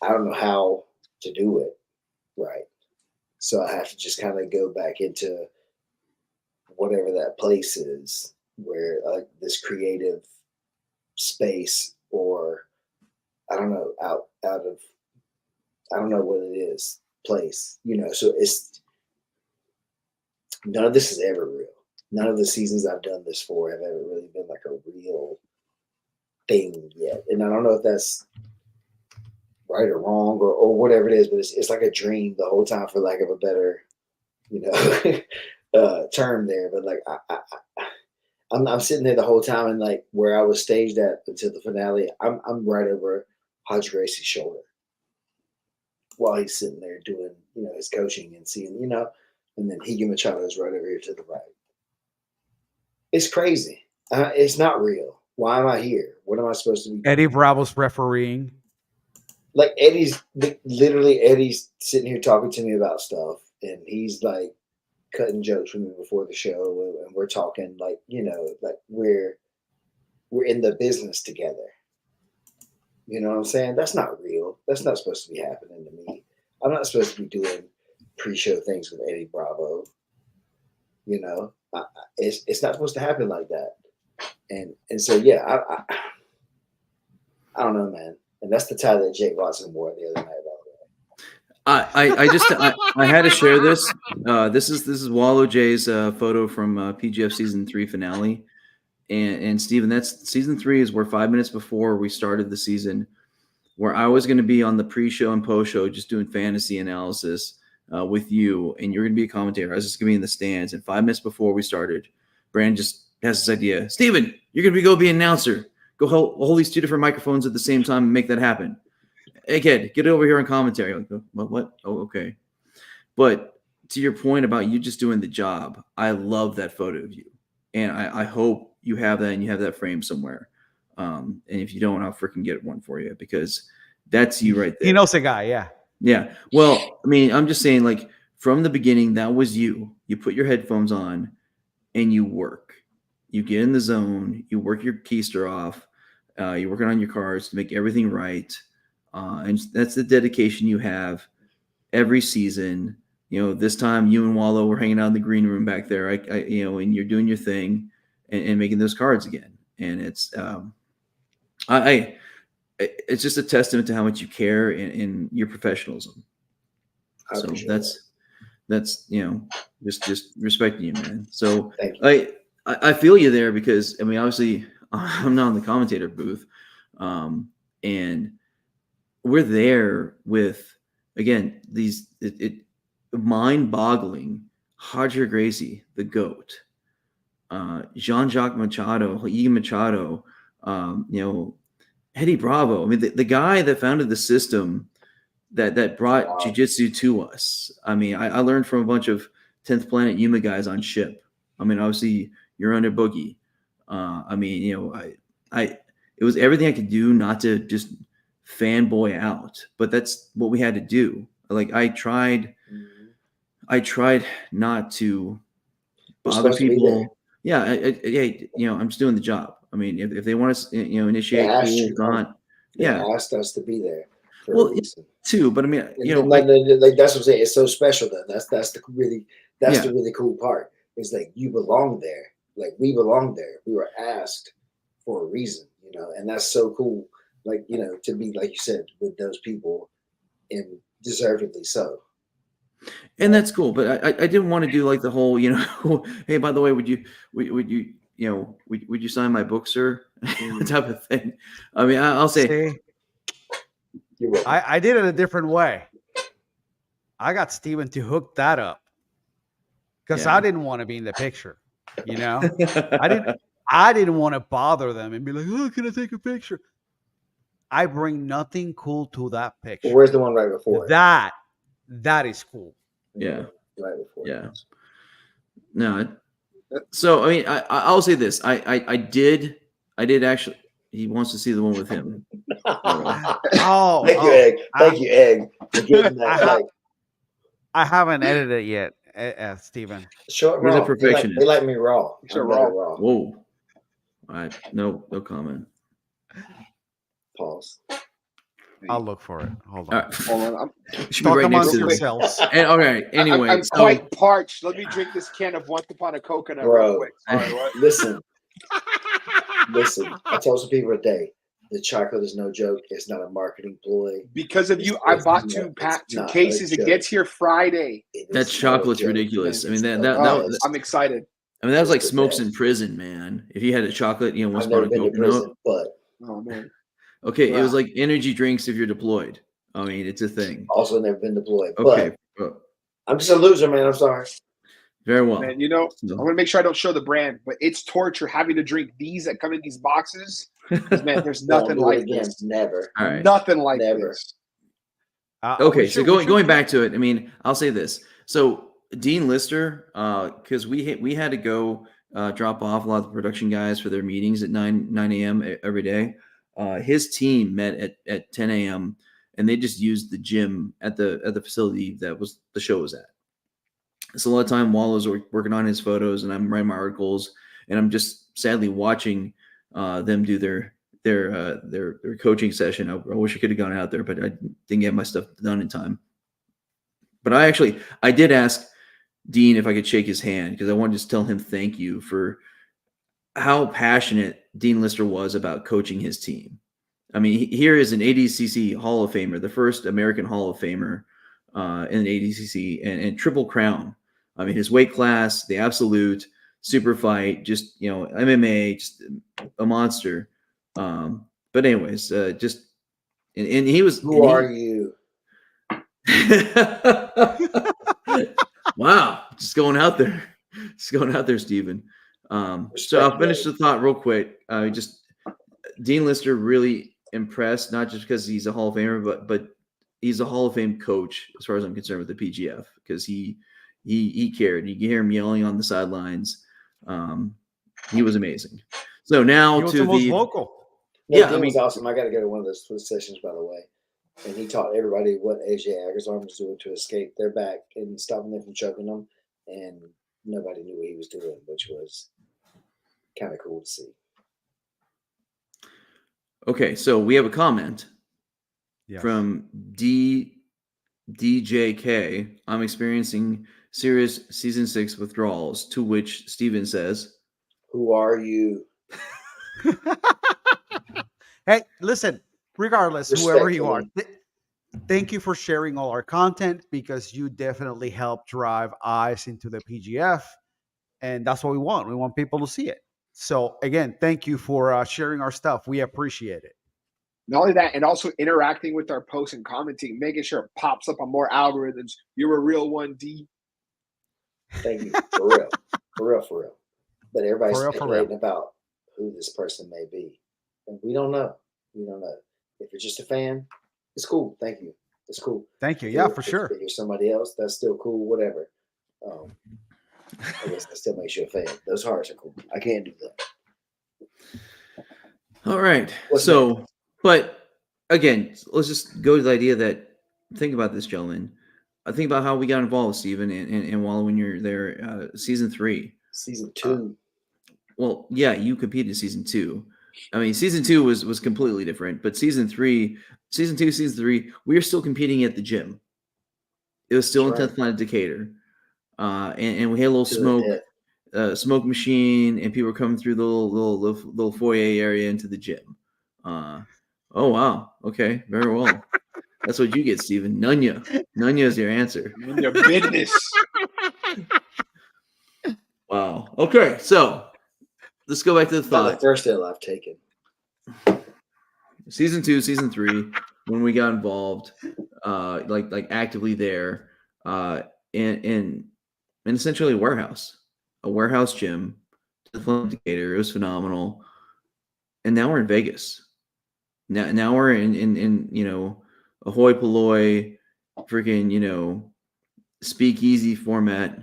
D: I don't know how to do it right. So I have to just kind of go back into whatever that place is where this creative space, or I don't know, out of, I don't know what it is, place, so it's, none of this is ever real. None of the seasons I've done this for have ever really been a real thing yet. And I don't know if that's right or wrong or whatever it is, but it's like a dream the whole time, for lack of a better, term there. But like I'm sitting there the whole time, and like where I was staged at until the finale, I'm right over Hodge Gracie's shoulder while he's sitting there doing his coaching and seeing and then Higa Machado is right over here to the right. It's crazy. It's not real. Why am I here? What am I supposed to be doing?
A: Eddie Bravo's refereeing.
D: Like Eddie's sitting here talking to me about stuff, and he's like cutting jokes with me before the show, and we're talking like like we're in the business together. You know what I'm saying? That's not real. That's not supposed to be happening to me. I'm not supposed to be doing pre-show things with Eddie Bravo. It's not supposed to happen like that. And so yeah, I don't know, man. And that's the tie that Jake Watson wore the other night.
C: I had to share this. This is Wallow J's photo from PGF season 3 finale. And Steven, that's season 3 is where 5 minutes before we started the season, where I was going to be on the pre-show and post-show just doing fantasy analysis with you, and you're going to be a commentator. I was just going to be in the stands. And 5 minutes before we started, Brandon just has this idea. Steven, you're going to go be an announcer. Go hold these 2 different microphones at the same time and make that happen. Hey, kid, get over here on commentary. Like, what? Oh, okay. But to your point about you just doing the job, I love that photo of you. And I hope you have that and you have that frame somewhere. And if you don't, I'll freaking get one for you, because that's you right there.
A: He knows a guy, yeah.
C: Yeah. Well, I mean, I'm just saying, like, from the beginning, that was you. You put your headphones on and you work. You get in the zone. You work your keister off. You're working on your cards to make everything right. And that's the dedication you have every season. This time you and Wallow were hanging out in the green room back there, and you're doing your thing and making those cards again. And it's, it's just a testament to how much you care in your professionalism. So that's just respecting you, man. So I feel you there, because I mean, obviously I'm not in the commentator booth, and we're there with, again, these mind-boggling Roger Gracie, the GOAT, Jean-Jacques Machado, Higa Machado, Eddie Bravo. I mean, the guy that founded the system that brought jiu-jitsu to us. I mean, I learned from a bunch of 10th Planet Yuma guys on ship. I mean, obviously you're under Boogie. I mean, it was everything I could do not to just fanboy out, but that's what we had to do. Like, I tried not to bother people. Yeah. I'm just doing the job. I mean, if they want to, initiate,
D: they asked us to be there.
C: Well, too, but I mean,
D: like that's what I'm saying. It's so special though. That's the really cool part. Is like you belong there. Like we belong there. We were asked for a reason, and that's so cool. Like, to be, like you said, with those people, and deservedly so.
C: And that's cool. But I didn't want to do like the whole, hey, by the way, would you sign my book, sir? Type of thing. I mean, I'll say.
A: I did it a different way. I got Steven to hook that up because I didn't want to be in the picture. I didn't want to bother them and be like, oh, can I take a picture? I bring nothing cool to that picture.
D: Well, where's the one right before?
A: That is cool.
C: Yeah.
D: Right before.
C: Yeah. No. So I mean, I'll say this. I did actually. He wants to see the one with him.
D: Thank you, Egg. Thank you, Egg.
A: I haven't edited it yet, Steven.
D: Short
C: We're
D: raw.
C: the perfectionists.
D: They like me raw.
B: Short raw.
C: Whoa. All right. No comment.
D: Pause.
A: I'll look for it. Hold on.
C: All right.
B: Hold on.
C: Should be right next to this.
A: yourselves.
C: Okay. Anyway,
B: I'm quite parched. Let me drink this can of Once Upon a Coconut real quick. Sorry, what?
D: Listen. I told some people today, the chocolate is no joke. It's not a marketing ploy.
B: Because of you, I bought two cases. It gets here Friday.
C: That chocolate's ridiculous. I mean, that
B: I'm excited.
C: I mean, that was like smokes in prison, man. If you had a chocolate, once
D: I've
C: upon
D: never
C: a
D: been to
C: coconut.
D: prison, but
B: Oh man.
C: Okay, it was like energy drinks if you're deployed. I mean, it's a thing.
D: Also never been deployed.
C: Okay.
D: But I'm just a loser, man. I'm sorry.
C: Very well.
B: Man, I'm going to make sure I don't show the brand, but it's torture having to drink these that come in these boxes. Man, there's nothing like this.
D: Never.
C: All right.
B: Nothing like
D: Never.
B: this.
C: Okay, so going back to it, I mean, I'll say this. So Dean Lister, because we had to go drop off a lot of the production guys for their meetings at 9 a.m. every day. His team met at 10 a.m. and they just used the gym at the facility that was the show was at. So a lot of time Wallo's working on his photos and I'm writing my articles and I'm just sadly watching them do their coaching session. I wish I could have gone out there, but I didn't get my stuff done in time. But I did ask Dean if I could shake his hand because I wanted to tell him thank you for how passionate Dean Lister was about coaching his team. I mean, here is an ADCC Hall of Famer, the first American Hall of Famer in ADCC and Triple Crown. I mean, his weight class, the absolute super fight, just, MMA, just a monster. But anyways, and he was.
D: Who are you?
C: Wow, just going out there, Stephen. So I'll finish the thought real quick. Just Dean Lister really impressed, not just because he's a Hall of Famer, but he's a Hall of Fame coach as far as I'm concerned with the PGF because he cared. You can hear him yelling on the sidelines. He was amazing. So now
A: he was the most vocal.
D: Yeah, Dean was awesome. I got to go to one of those sessions, by the way. And he taught everybody what AJ Agazarm was doing to escape their back and stopping them from choking them. And nobody knew what he was doing, which was kind of cool to see.
C: Okay, so we have a comment from DJK. I'm experiencing serious season 6 withdrawals, to which Steven says,
D: "Who are you?"
A: Hey, listen, regardless, whoever you are, thank you for sharing all our content because you definitely help drive eyes into the PGF. And that's what we want. We want people to see it. So again, thank you for sharing our stuff. We appreciate it.
B: Not only that, and also interacting with our posts and commenting, making sure it pops up on more algorithms. You're a real one, D.
D: Thank you. For real. For real. But everybody's speculating about who this person may be. And we don't know. If you're just a fan, it's cool. Thank you. It's cool.
A: Thank you. Yeah, for sure.
D: If you're somebody else, that's still cool. Whatever. I guess that still makes you a fan. Those hearts are cool. I can't do that.
C: All right. But again, let's just go to the idea that think about this, gentlemen. I think about how we got involved, Stephen, and Wallo when you're there, season 3.
D: Season 2.
C: Well, yeah, you competed in season 2. I mean, season 2 was completely different, but season 3, we were still competing at the gym. It was still in 10th Planet Decatur. And we had a little smoke machine, and people were coming through the little foyer area into the gym. Oh wow, okay, very well. That's what you get, Stephen. Nunya is your answer.
B: Your business.
C: Wow. Okay, so let's go back to the thought.
D: The first L I've taken.
C: Season 2, season 3, when we got involved, like actively there, in essentially a warehouse gym, Decatur. It was phenomenal. And now we're in Vegas. Now we're in ahoy polloi, freaking speakeasy format.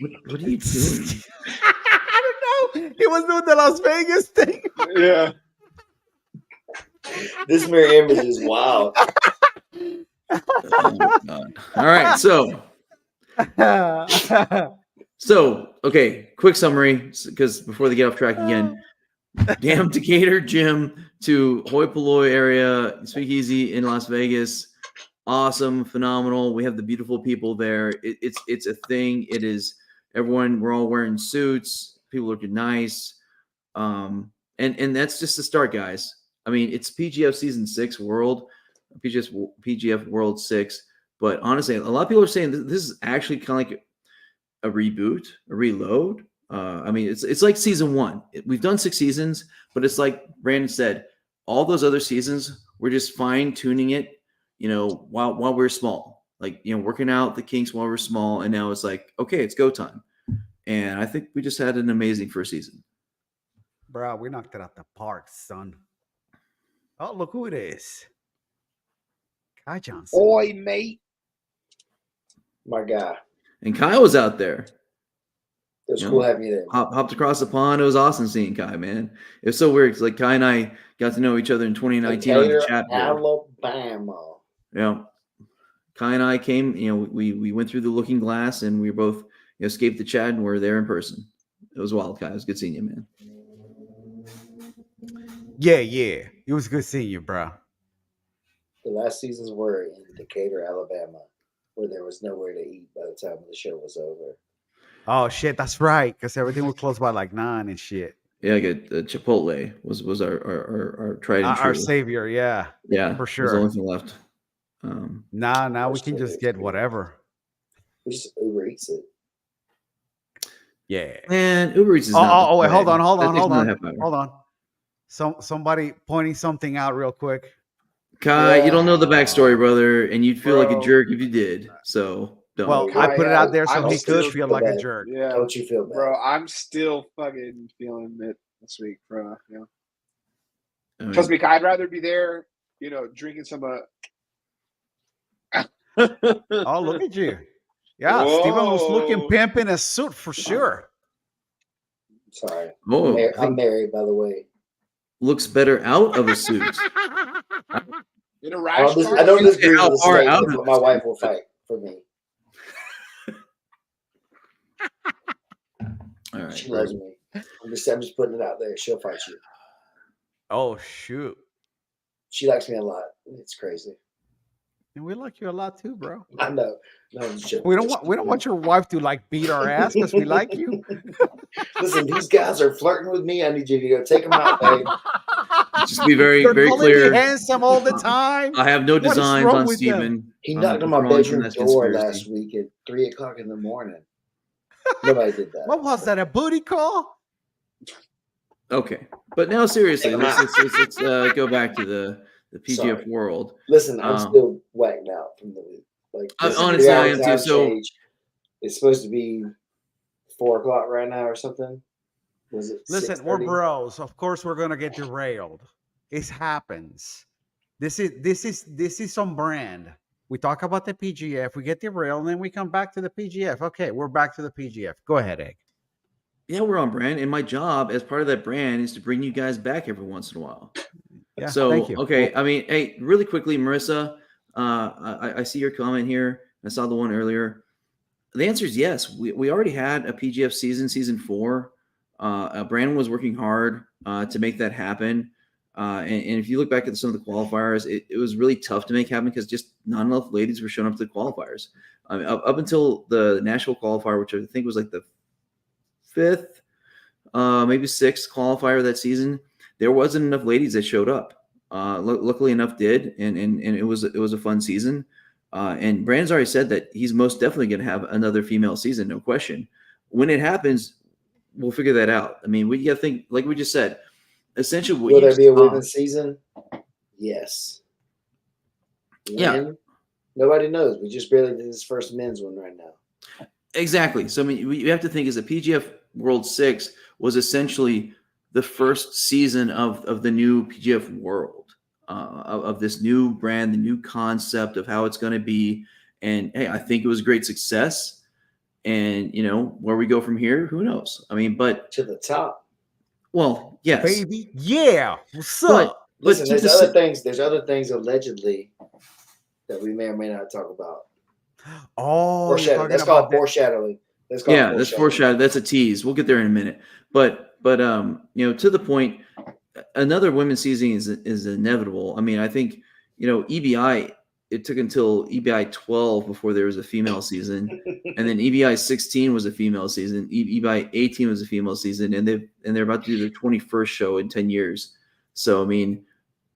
C: What are you doing?
A: I don't know. He was doing the Las Vegas thing.
B: Yeah.
D: This mirror image is wild.
C: Oh my God. All right, so okay, quick summary because before they get off track again, damn Decatur gym to hoi polloi area, speakeasy in Las Vegas, awesome, phenomenal. We have the beautiful people there. It's a thing. It is everyone. We're all wearing suits. People looking nice, and that's just the start, guys. I mean, it's PGF season 6 world. PGF World 6, but honestly, a lot of people are saying this is actually kind of like a reboot, a reload. I mean, it's like season 1. We've done 6 seasons, but it's like Brandon said, all those other seasons, we're just fine tuning it, while we're small, like, working out the kinks while we're small. And now it's like, okay, it's go time. And I think we just had an amazing first season.
A: Bro, we knocked it out the park, son. Oh, look who it is. Kai Johnson.
B: Oi, mate.
D: My guy.
C: And Kai was out there.
D: It was cool having you there.
C: Hopped across the pond. It was awesome seeing Kai, man. It was so weird. It's like Kai and I got to know each other in 2019 on the chat board.
D: Alabama.
C: Yeah. Kai and I came, we went through the looking glass, and we both escaped the chat, and we're there in person. It was wild, Kai. It was good seeing you, man.
A: Yeah. It was good seeing you, bro.
D: The last seasons were in Decatur, Alabama, where there was nowhere to eat by the time the show was over.
A: Oh shit, that's right. Because everything was closed by like 9 and shit.
C: Yeah, good. Chipotle was our tried and true.
A: Our savior, yeah.
C: Yeah,
A: for
C: was
A: sure.
C: the only thing left.
A: Now we can just get whatever.
D: We just Uber Eats it.
A: Yeah.
C: Man, Uber Eats is
A: wait, hold on.
C: That takes another half hour.
A: Hold on. Somebody pointing something out real quick.
C: Kai, you don't know the backstory, brother, and you'd feel like a jerk if you did. So don't.
A: Well,
B: Kai,
A: I put it out there so
B: I'm
A: he could
B: still
A: feel like a
D: bad.
A: jerk.
B: Yeah,
D: Don't you feel bad?
B: bro. I'm still fucking feeling it this week, bro.
C: I mean,
B: Trust me, I'd rather be there, drinking some.
A: Oh, look at you. Yeah,
B: Whoa.
A: Steven was looking pimp in a suit for sure.
D: Sorry.
C: I
D: I'm
C: think
D: married, by the way.
C: looks better out of a suit.
B: In a
D: I
B: rash
D: don't,
B: car?
D: I don't disagree
C: How
D: with the
C: far
D: statement,
C: out
D: but
C: of
D: my
C: the
D: wife will fight for me.
C: All right.
D: She loves me. I'm just putting it out there. She'll fight you.
A: Oh shoot.
D: She likes me a lot. It's crazy.
A: And we like you a lot too, bro.
D: I know. No, I'm just joking.
A: We don't want your wife to like beat our ass because we like you.
D: Listen, these guys are flirting with me. I need you to go take them out, babe.
C: Just be very,
A: They're
C: very
A: calling
C: clear.
A: me handsome all the time.
C: I have no
A: What is
C: designs
A: wrong
C: on
A: with them?
C: Steven.
D: He knocked on my
C: drawings from
D: bedroom
C: that
D: door
C: conspiracy.
D: last week at 3:00 in the morning. Nobody did that.
A: What was that? A booty call?
C: Okay, but now seriously, let's go back to the PGF
D: Sorry.
C: World.
D: Listen, I'm still whacked out from the week. Like this
C: Honestly, I am
D: 3-hour
C: too.
D: time
C: So
D: change. It's supposed to be 4:00 right now or something. Was it?
A: Listen, we're
D: 6:30?
A: bros. Of course, we're gonna get derailed. It happens. This is some brand. We talk about the PGF, we get derailed, and then we come back to the PGF. Okay, we're back to the PGF. Go ahead, Egg.
C: yeah, we're on brand, and my job as part of that brand is to bring you guys back every once in a while.
A: Yeah,
C: So
A: thank you.
C: okay, I mean, hey, really quickly, Marissa, I see your comment here. I saw the one earlier. The answer is yes. We already had a PGF season 4. Brandon was working hard to make that happen. And if you look back at some of the qualifiers, it was really tough to make happen because just not enough ladies were showing up to the qualifiers. I mean, up until the Nashville qualifier, which I think was like the 5th, maybe 6th qualifier that season, there wasn't enough ladies that showed up. Luckily enough did, and it was a fun season. And Brandon's already said that he's most definitely going to have another female season, no question. When it happens, we'll figure that out. I mean, we got to think, like we just said, essentially.
D: Will there be a women's season? Yes.
C: Yeah.
D: When? Nobody knows. We just barely did this first men's one right now.
C: Exactly. So I mean, you have to think is the PGF World 6 was essentially the first season of the new PGF World, of this new brand, the new concept of how it's going to be. And hey, I think it was a great success. And where we go from here, who knows? I mean, but
D: To the top.
C: well, yes,
A: Baby, yeah. What's
C: but
A: up?
D: Listen,
C: to
D: there's
C: the
D: other things. There's other things allegedly that we may or may not talk about.
A: Oh,
D: Foreshadowing. That's called foreshadowing. That's called
C: yeah, that's foreshadow. That's a tease. We'll get there in a minute. But to the point, another women's season is inevitable. I mean, I think EBI. It took until EBI 12 before there was a female season, and then EBI 16 was a female season. EBI 18 was a female season, and they're about to do their 21st show in 10 years. So I mean,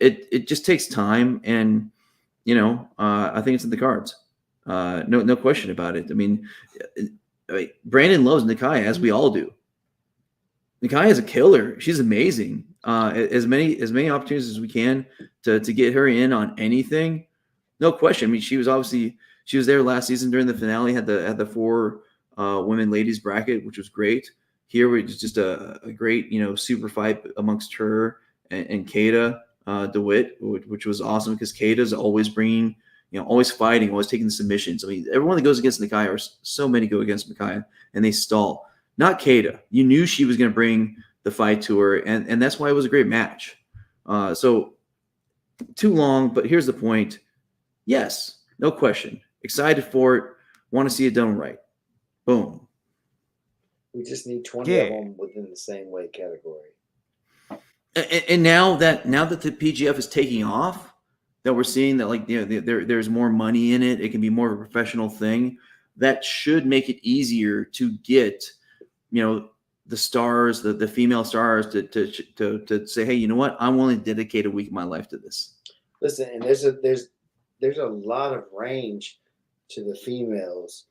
C: it just takes time, and I think it's in the cards. No question about it. I mean, Brandon loves Nakai, as we all do. Nakai is a killer. She's amazing. As many opportunities as we can to get her in on anything, no question. I mean, she was there last season during the finale. Had the 4 women ladies bracket, which was great. Here it was just a great super fight amongst her and Kata DeWitt, which was awesome because Kata's always bringing always fighting, always taking the submissions. I mean, everyone that goes against Nakai, or so many go against Nakai, and they stall. Not Kata. You knew she was going to bring the fight to her, and that's why it was a great match. So too long, but here's the point. Yes, no question. Excited for it. Want to see it done right. Boom.
D: We just need 20 of them within the same weight category.
C: And now that the PGF is taking off, that we're seeing that there's more money in it, it can be more of a professional thing. That should make it easier to get the stars, the female stars to say, hey, you know what? I'm willing to dedicate a week of my life to this.
D: Listen, and there's a lot of range to the females,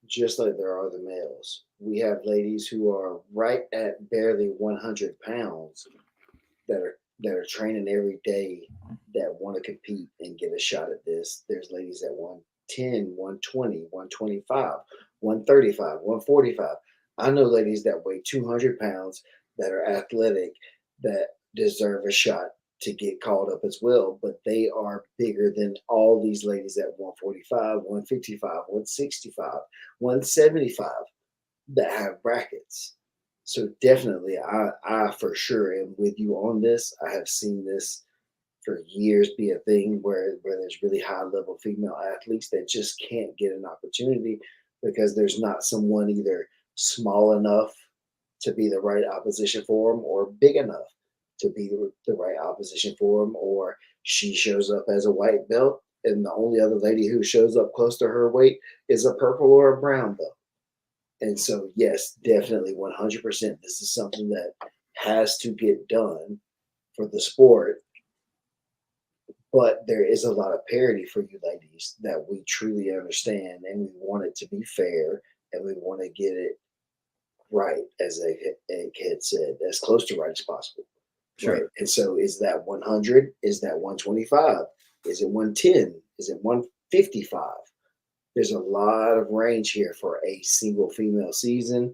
D: just like there are the males. We have ladies who are right at barely 100 pounds that are training every day that want to compete and get a shot at this. There's ladies at 110, 120, 125, 135, 145. I know ladies that weigh 200 pounds that are athletic that deserve a shot to get called up as well, but they are bigger than all these ladies at 145, 155, 165, 175 that have brackets. So definitely, I for sure am with you on this. I have seen this for years be a thing where there's really high level female athletes that just can't get an opportunity because there's not someone either small enough to be the right opposition for them or big enough to be the right opposition for them, or she shows up as a white belt and the only other lady who shows up close to her weight is a purple or a brown belt. And so, yes, definitely 100%. This is something that has to get done for the sport. But there is a lot of parity for you ladies that we truly understand, and we want it to be fair, and we want to get it right, as Egg had said, as close to right as possible.
C: Sure.
D: Right? And so is that 100? Is that 125? Is it 110? Is it 155? There's a lot of range here for a single female season.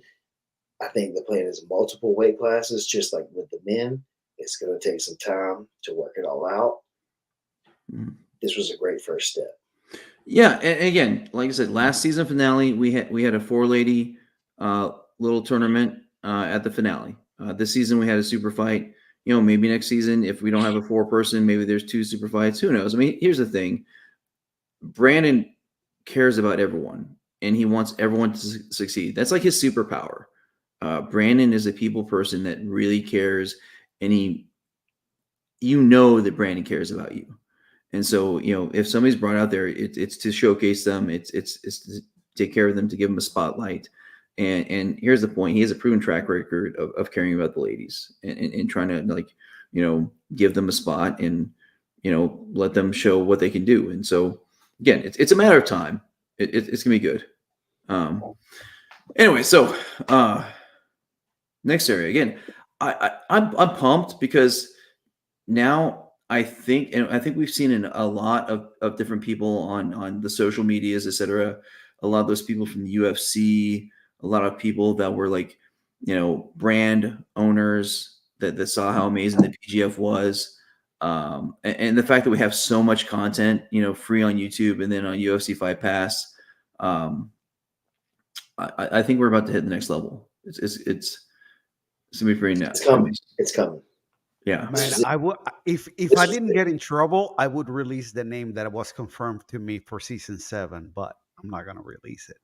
D: I think the plan is multiple weight classes, just like with the men. It's going to take some time to work it all out. This was a great first step.
C: Yeah, and again, like I said, last season finale, we had a 4-lady little tournament at the finale. This season we had a super fight. Maybe next season, if we don't have a 4-person, maybe there's 2 super fights. Who knows? I mean, here's the thing. Brandon cares about everyone, and he wants everyone to succeed. That's like his superpower. Brandon is a people person that really cares, and that Brandon cares about you. And so, if somebody's brought out there, it's to showcase them. It's to take care of them, to give them a spotlight. And here's the point. He has a proven track record of caring about the ladies and trying to give them a spot and, let them show what they can do. And so again, it's a matter of time. It's gonna be good. Anyway, so next area again, I'm pumped because now I think we've seen in a lot of different people on the social medias, etc. A lot of those people from the UFC, a lot of people that were brand owners that saw how amazing the PGF was. And the fact that we have so much content, free on YouTube and then on UFC Fight Pass. I think we're about to hit the next level. It's gonna be pretty nuts.
D: It's coming.
C: Yeah,
A: man. I would if I didn't get in trouble, I would release the name that was confirmed to me for season 7, but I'm not gonna release it.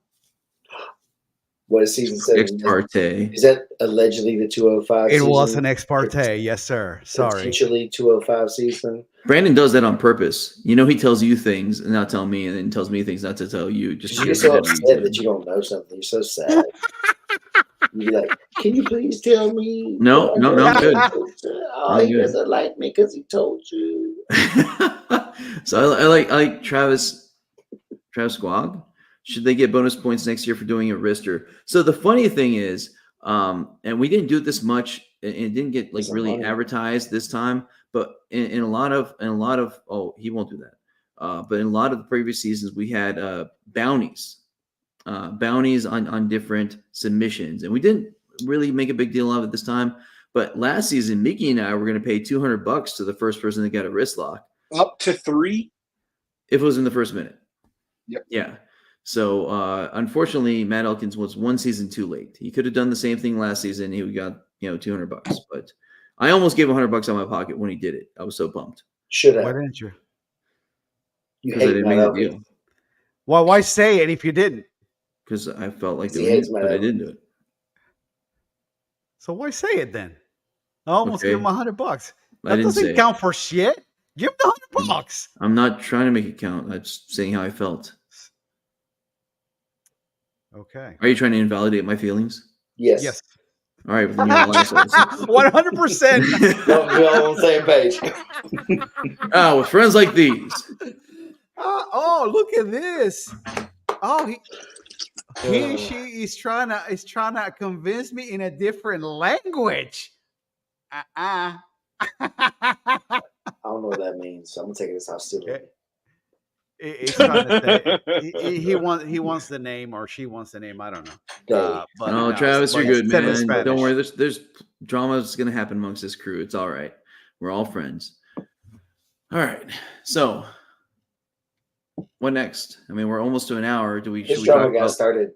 D: What is season 7?
C: Ex parte.
D: Is that allegedly the 205
A: It
D: season?
A: was an ex parte, yes, sir. Sorry.
D: Potentially 205 season.
C: Brandon does that on purpose. He tells you things and not tell me, and then tells me things not to tell you. Just
D: You're so upset that you don't know something. You're so sad. You're like, can you please tell me?
C: No, I'm good.
D: Oh, he doesn't like me because he told you.
C: So I like Travis Squag. Should they get bonus points next year for doing a wrister? So the funny thing is, And we didn't do it this much, and it didn't get like really advertised this time. But in a lot of oh, he won't do that. But in a lot of the previous seasons, we had bounties on different submissions, and we didn't really make a big deal of it this time. But last season, Mickey and I were going to pay $200 to the first person that got a wrist lock.
B: Up to 3
C: if it was in the first minute.
B: Yep.
C: Yeah. So unfortunately, Matt Elkins was one season too late. He could have done the same thing last season. He got $200, but I almost gave $100 out of my pocket when he did it. I was so pumped.
D: Should have.
A: Why didn't you?
D: You
C: Because I
D: hate
C: didn't
D: Matt
C: make a
D: Elkins.
C: deal.
A: Well, why say it if you didn't?
C: Because I felt like
D: He
C: doing
D: hates
C: it,
D: Matt
C: but I
D: Elkins.
C: didn't do it.
A: So why say it then? I almost give him $100.
C: I
A: That
C: didn't say
A: doesn't
C: it.
A: count for shit. Give him the $100.
C: I'm not trying to make it count. I'm just saying how I felt.
A: Okay.
C: Are you trying to invalidate my feelings?
D: Yes.
A: Yes.
C: All right, but then you're all assholes.
A: 100%.
D: Don't be all on the same page.
C: Oh, with friends like these.
A: Oh, look at this. Oh, she is trying to convince me in a different language.
D: I don't know what that means, so I'm gonna take it as hostility.
A: He's trying to say he wants the name, or she wants the name. I don't know. But
C: No,
A: no,
C: Travis, you're
A: but
C: good,
A: instead of
C: man.
A: Spanish.
C: Don't worry. There's drama that's gonna happen amongst this crew. It's all right. We're all friends. All right. So, what next? I mean, we're almost to an hour.
D: This drama got started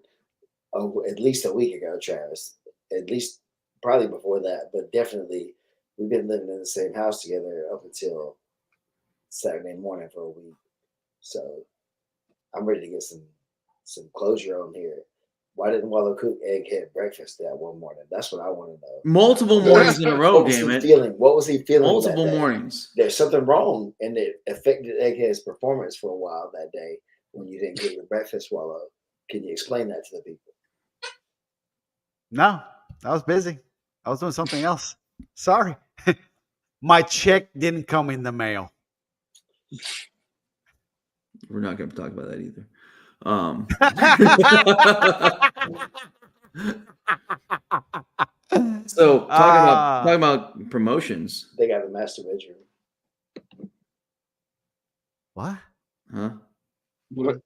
D: at least a week ago, Travis. At least probably before that, but definitely we've been living in the same house together up until Saturday morning for a week. So I'm ready to get some closure on here. Why didn't Wallow cook egghead breakfast that one morning? That's what I want to know.
C: multiple mornings in a row? Damn it!
D: What was he feeling?
C: Multiple
D: that day?
C: mornings.
D: There's something wrong, and it affected Egghead's performance for a while that day when you didn't get your breakfast, Wallow. Can you explain that to the people?
A: No, I was busy. I was doing something else. Sorry. My check didn't come in the mail.
C: We're not going to talk about that either. So talking about promotions.
D: They got the master bedroom.
A: What?
C: Huh?
B: What?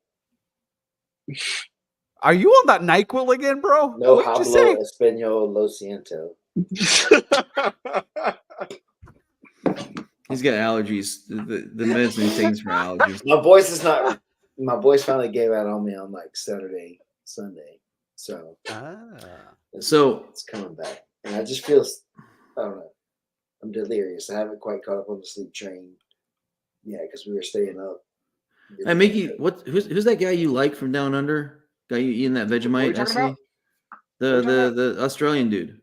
A: Are you on that NyQuil again, bro?
D: No
A: What did you
D: hablo
A: say?
D: español lo siento.
C: He's got allergies. The medicine he takes for allergies.
D: My voice finally gave out on me on like Saturday, Sunday. So
C: So
D: it's coming back. And I just feel, I don't know. I'm delirious. I haven't quite caught up on the sleep train. Yeah, because we were staying up.
C: Hey, Mickey, who's that guy you like from down under? Guy you eating that Vegemite?
B: What are you talking
C: The Australian dude.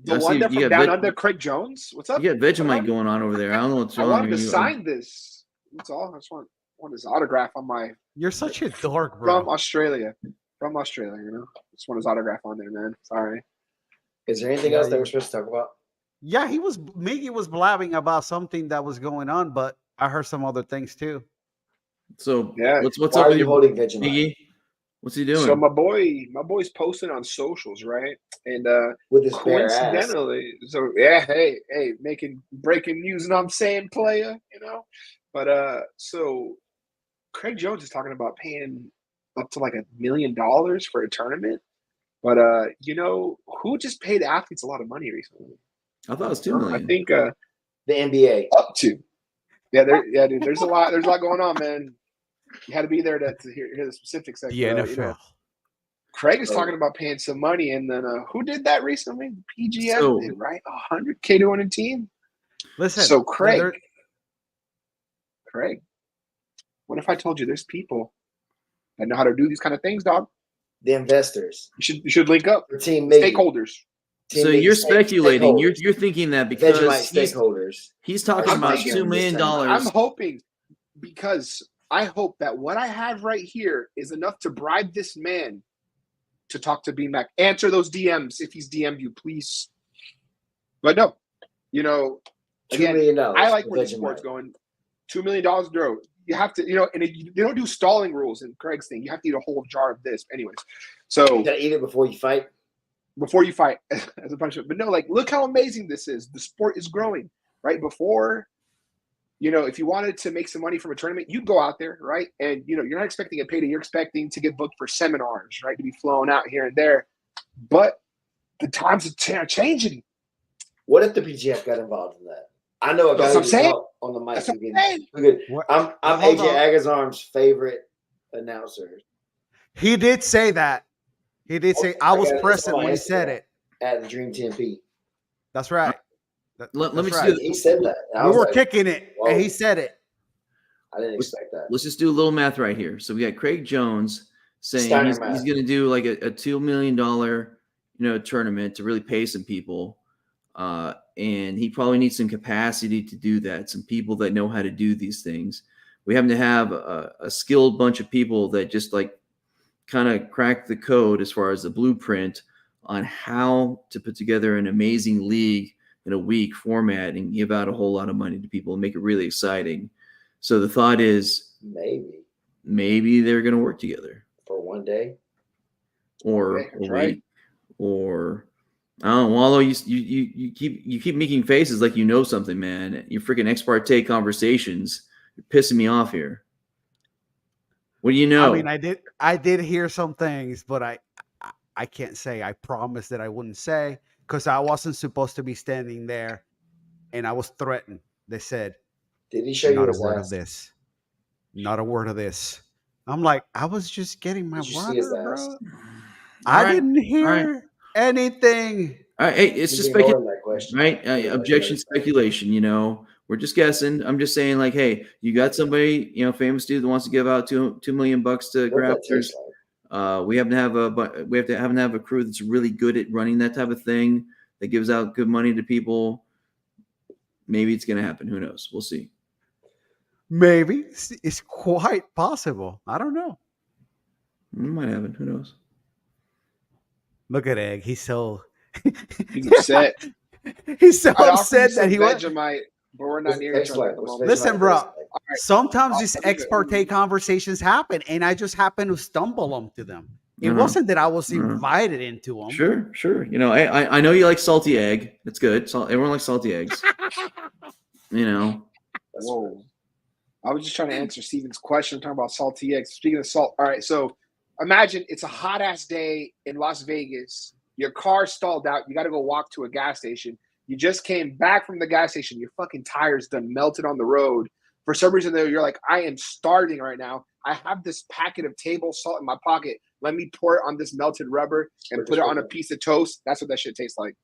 B: The one that from down under, Craig Jones. What's up?
C: You got Vegemite going on over there. I don't know what's
B: I
C: wrong.
B: wanted to sign this. That's all. I just want his autograph on my.
A: You're such a dork, bro.
B: From Australia, you know. Just want his autograph on there, man. Sorry.
D: Is there anything else that we're supposed to talk about?
A: Yeah, Mickey was blabbing about something that was going on, but I heard some other things too.
C: So
B: yeah,
C: what's
D: Why
C: up
D: are
C: with
D: you
C: your
D: holding Vegemite?
C: Mickey? What's he doing?
B: So my boy's posting on socials, right? And
D: With his bare ass.
B: coincidentally, so yeah, hey, making breaking news, and I'm saying, player, you know. But so Craig Jones is talking about paying up to like $1 million for a tournament. But you know who just paid athletes a lot of money recently?
C: I thought it was $2 million.
B: I think
D: The NBA.
B: up to. Yeah, dude. There's a lot going on, man. You had to be there to hear the specifics.
A: The NFL.
B: You know, Craig is talking about paying some money, and then who did that recently? PGF did, right? $100K to win a team.
A: Listen.
B: So Craig, what if I told you there's people that know how to do these kind of things, dog?
D: The investors.
B: You should link up.
D: The team
B: Stakeholders.
C: So you're speculating. You're thinking that because he's talking about $2 million.
B: I'm hoping, because I hope that what I have right here is enough to bribe this man to talk to BMAC. Answer those DMs if he's DM'd you, please. But no, you know, again,
D: $2 million.
B: I like where the sport's going. $2 million, bro. You have to, you know, and they don't do stalling rules in Craig's thing. You have to eat a whole jar of this, anyways. So
D: you gotta eat it before you fight.
B: before you fight as a punishment. But no, like, look how amazing this is. The sport is growing, right? Before, if you wanted to make some money from a tournament, you'd go out there, right? And, you're not expecting a payday. You're expecting to get booked for seminars, right? To be flown out here and there. But the times are changing.
D: What if the PGF got involved in that? I know a guy who's on the mic.
B: That's what I'm saying.
D: I'm AJ Agazarm's favorite announcer.
A: He did say that. He did say, I was present when he said it.
D: At the Dream 10P.
A: That's right.
C: Let me
A: right.
D: He said that.
A: We were kicking it, and he said it.
D: I didn't expect that.
C: Let's just do a little math right here. So we got Craig Jones saying he's going to do like a $2 million, tournament to really pay some people. And he probably needs some capacity to do that. Some people that know how to do these things. We happen to have a skilled bunch of people that just like kind of crack the code as far as the blueprint on how to put together an amazing league in a week format and give out a whole lot of money to people and make it really exciting. So the thought is maybe they're going to work together
D: for one day
C: or a week or I don't know. Although you keep making faces like you know something, man. Your freaking ex parte conversations, you're pissing me off here. What do you know?
A: I mean, I did hear some things, but I can't say. I promised that I wouldn't say because I wasn't supposed to be standing there, and I was threatened. They said,
D: "Did he show you
A: not
D: his
A: a word
D: ass?
A: of this? Not a word of this." I'm like, I was just getting my water, bro. I didn't hear anything.
C: All right, hey, it's just speculation, right? Objection, speculation. We're just guessing. I'm just saying, like, hey, you got somebody, famous dude that wants to give out $2 million to grafters. We have to have a crew that's really good at running that type of thing that gives out good money to people. Maybe it's going to happen. Who knows? We'll see.
A: Maybe it's quite possible. I don't know.
C: It might happen. Who knows?
A: Look at Egg. He's so
B: he's upset.
A: He's so upset that he
B: was. But we're not near each other at the moment.
A: Listen, bro. Sometimes these ex parte conversations happen, and I just happen to stumble onto them. It wasn't that I was invited into them.
C: Sure. I know you like salty egg. It's good. Everyone likes salty eggs.
B: Whoa. I was just trying to answer Steven's question, talking about salty eggs. Speaking of salt, all right, so imagine it's a hot-ass day in Las Vegas. Your car stalled out. You got to go walk to a gas station. You just came back from the gas station. Your fucking tires done melted on the road. For some reason, though, you're like, I am starving right now. I have this packet of table salt in my pocket. Let me pour it on this melted rubber and put it on a piece of toast. That's what that shit tastes like.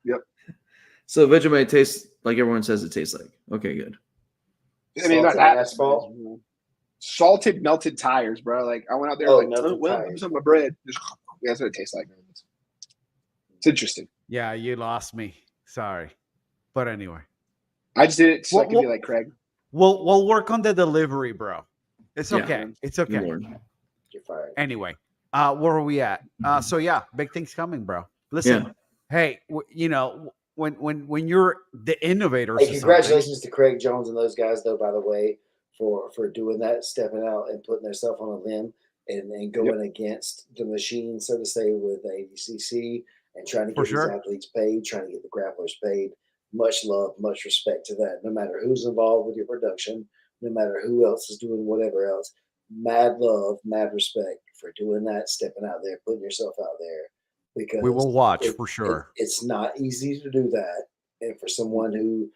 B: Yep.
C: So Vegemite tastes like everyone says it tastes like. Okay, good.
B: I mean, asphalt. Salted melted tires, bro. Like I went out there let me some of my bread. That's what it tastes like. It's interesting.
A: Yeah, you lost me. Sorry. But anyway.
B: I just did it so I could be like Craig.
A: We'll work on the delivery, bro. It's okay. Yeah. It's okay.
D: You're fired.
A: Anyway, where are we at? So yeah, big things coming, bro. Listen, hey, when you're the innovators.
D: Hey, congratulations to Craig Jones and those guys, though. By the way, for doing that, stepping out and putting themselves on a limb and going against the machine, so to say, with ADCC and trying to get these athletes paid, trying to get the grapplers paid. Much love, much respect to that. No matter who's involved with your production, no matter who else is doing whatever else, mad love, mad respect for doing that, stepping out there, putting yourself out there. Because
A: we will watch for sure.
D: It's not easy to do that. And for someone who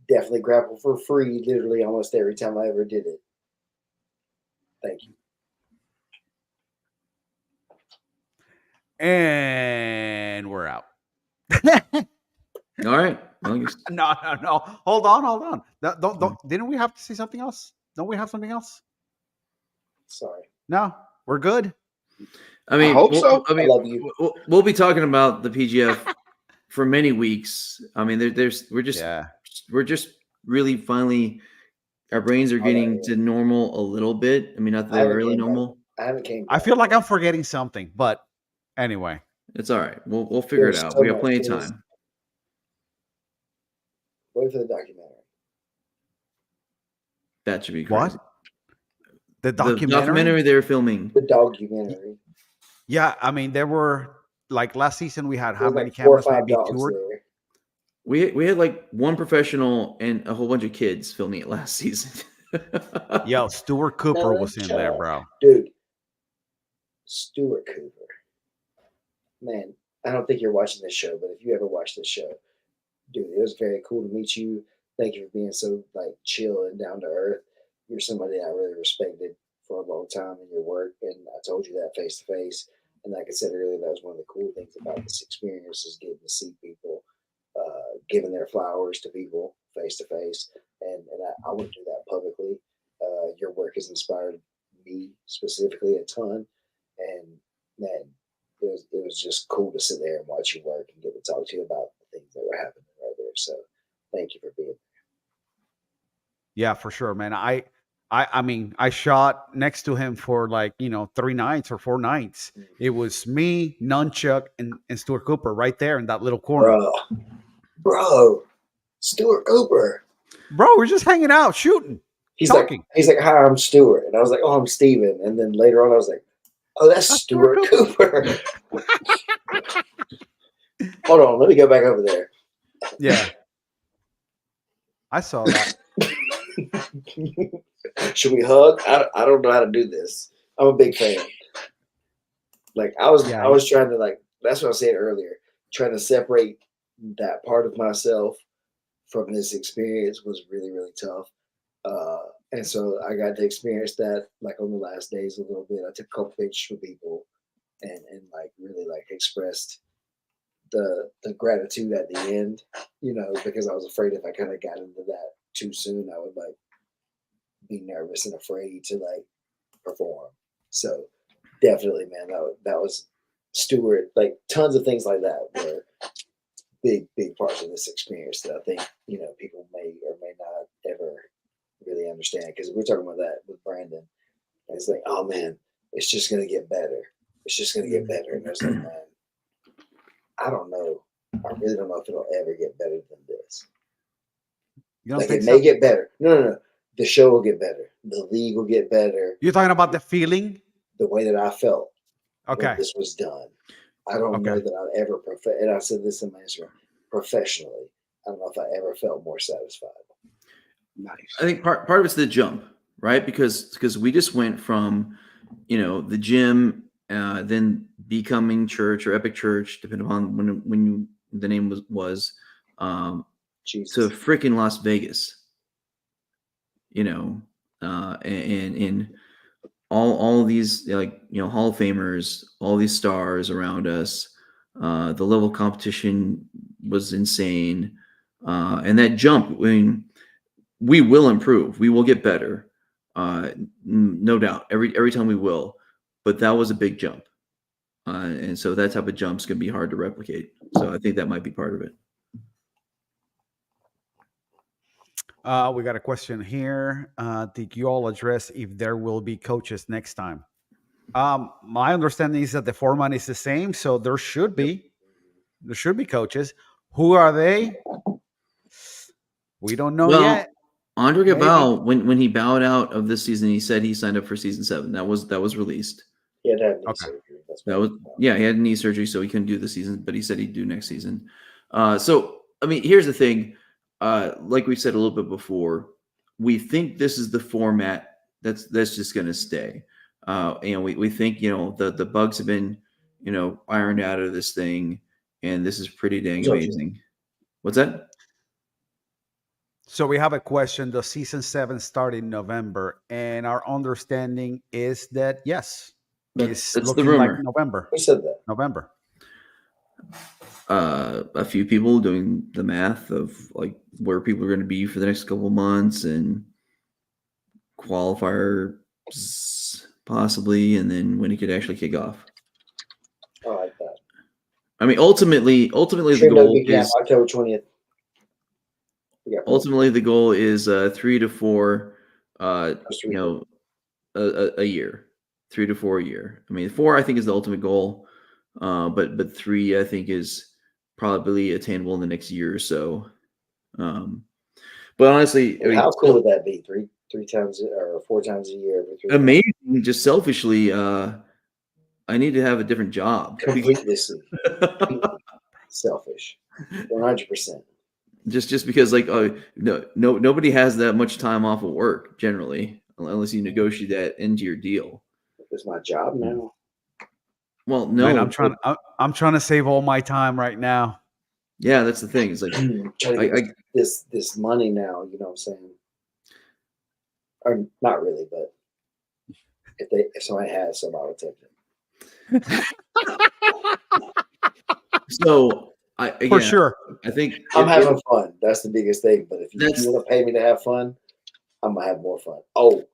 D: definitely grappled for free literally almost every time I ever did it. Thank you.
A: And we're out.
C: All right.
A: No. Hold on. Don't. Didn't we have to say something else? Don't we have something else?
D: Sorry.
A: No, we're good.
C: I mean,
B: I hope so.
D: I love you.
C: We'll be talking about the PGF for many weeks. I mean, we're just really finally, our brains are getting to normal a little bit. I mean, not that they're really normal.
D: I haven't came.
A: I feel like I'm forgetting something, but anyway,
C: it's all right. We'll figure it out. We got plenty of time.
D: Wait for the documentary.
C: That should be crazy.
A: What? The documentary?
C: The documentary they're filming.
D: The documentary.
A: Yeah, I mean, there were like last season we had how
D: There's
A: many
D: like 4 or
A: cameras
D: 5
A: maybe
D: dogs
A: toured?
D: there.
C: We had like one professional and a whole bunch of kids filming it last season.
A: Yo, Stuart Cooper was in there,
D: Nunchuck.
A: bro.
D: Dude, Stuart Cooper. Man, I don't think you're watching this show, but if you ever watch this show, dude, it was very cool to meet you. Thank you for being so like chill and down to earth. You're somebody I really respected for a long time in your work, and I told you that face to face. And like I said earlier, that was one of the cool things about this experience is getting to see people, giving their flowers to people face to face, and I wouldn't do that publicly. Your work has inspired me specifically a ton, and man, it was just cool to sit there and watch you work and get to talk to you about the things that were happening right there. So thank you for being
A: Yeah, for sure, man. I mean, I shot next to him for like 3 nights or 4 nights.
D: there.
A: It was me, Nunchuck, and Stuart Cooper right there in that little corner.
D: Bro, Stuart Cooper.
A: Bro, we're just hanging out, shooting,
D: He's
A: talking.
D: like, hi, I'm Stuart. And I was like, oh, I'm Steven. And then later on I was like, oh, that's Stuart Cooper. Hold on, let me go back over there.
A: Yeah, I saw that.
D: Should we hug? I don't know how to do this. I'm a big fan. Like I was trying to like that's what I said earlier. Trying to separate that part of myself from this experience was really, really tough. And so I got to experience that like on the last days a little bit. I took a couple pictures for people and like really like expressed the gratitude at the end, because I was afraid if I kind of got into that too soon, I would like be nervous and afraid to like perform. So definitely, man, that was Stuart. Like tons of things like that were big parts of this experience that I think people may or may not ever really understand. Because we're talking about that with Brandon, and it's like, oh man, it's just gonna get better. It's just gonna get better, and it's like, man, I don't know. I really don't know if it'll ever get better than this.
A: You don't
D: Like
A: think
D: it
A: so?
D: may get better. No. The show will get better. The league will get better.
A: You're talking about the feeling?
D: The way that I felt
A: Okay.
D: when this was done. I don't know that I've ever and I said this in my Instagram, professionally, I don't know if I ever felt more satisfied.
B: Nice.
C: I think part of it's the jump, right? Because we just went from, the gym, then becoming church or Epic Church, depending upon when the name was to freaking Las Vegas. And all these Hall of Famers, all these stars around us. The level of competition was insane, and that jump. I mean, we will improve. We will get better, no doubt. Every time we will, but that was a big jump, and so that type of jump's gonna be hard to replicate. So I think that might be part of it.
A: We got a question here. Did you all address if there will be coaches next time? My understanding is that the format is the same, so there should be coaches. Who are they? We don't know yet.
C: Andre Gabal, when he bowed out of this season, he said he signed up for season 7. That was released.
D: He had to have knee surgery.
C: He had knee surgery, so he couldn't do the season, but he said he'd do next season. So I mean, here's the thing. Like we said a little bit before, we think this is the format that's just going to stay. We think the bugs have been ironed out of this thing, and this is pretty dang amazing. What's that?
A: So we have a question. Does season 7 start in November? And our understanding is that yes,
C: that's
A: looking
C: the rumor.
A: like November.
D: Who said that?
A: November.
C: A few people doing the math of like where people are going to be for the next couple of months and qualifiers possibly, and then when it could actually kick off.
D: I like that.
C: I mean, ultimately the goal is
D: October 20th.
C: Ultimately, the goal is 3 to 4, a year, 3 to 4 a year. I mean, 4 I think is the ultimate goal, but 3 I think is probably attainable in the next year or so. But honestly,
D: how cool would that be? Three times or 4 times a year?
C: Amazing. Just selfishly, I I need to have a different job.
D: Completely selfish, 100%.
C: Just because like nobody has that much time off of work generally unless you negotiate that into your deal.
D: It's my job now.
C: Well, no,
A: Man, I'm trying to save all my time right now.
C: Yeah, that's the thing. It's like
D: trying to get this money now. You know what I'm saying? Or not really, but if somebody has some, I would take it.
C: So
A: For sure.
C: I think
D: I'm having fun. That's the biggest thing. But if you want to pay me to have fun, I'm gonna have more fun. Oh,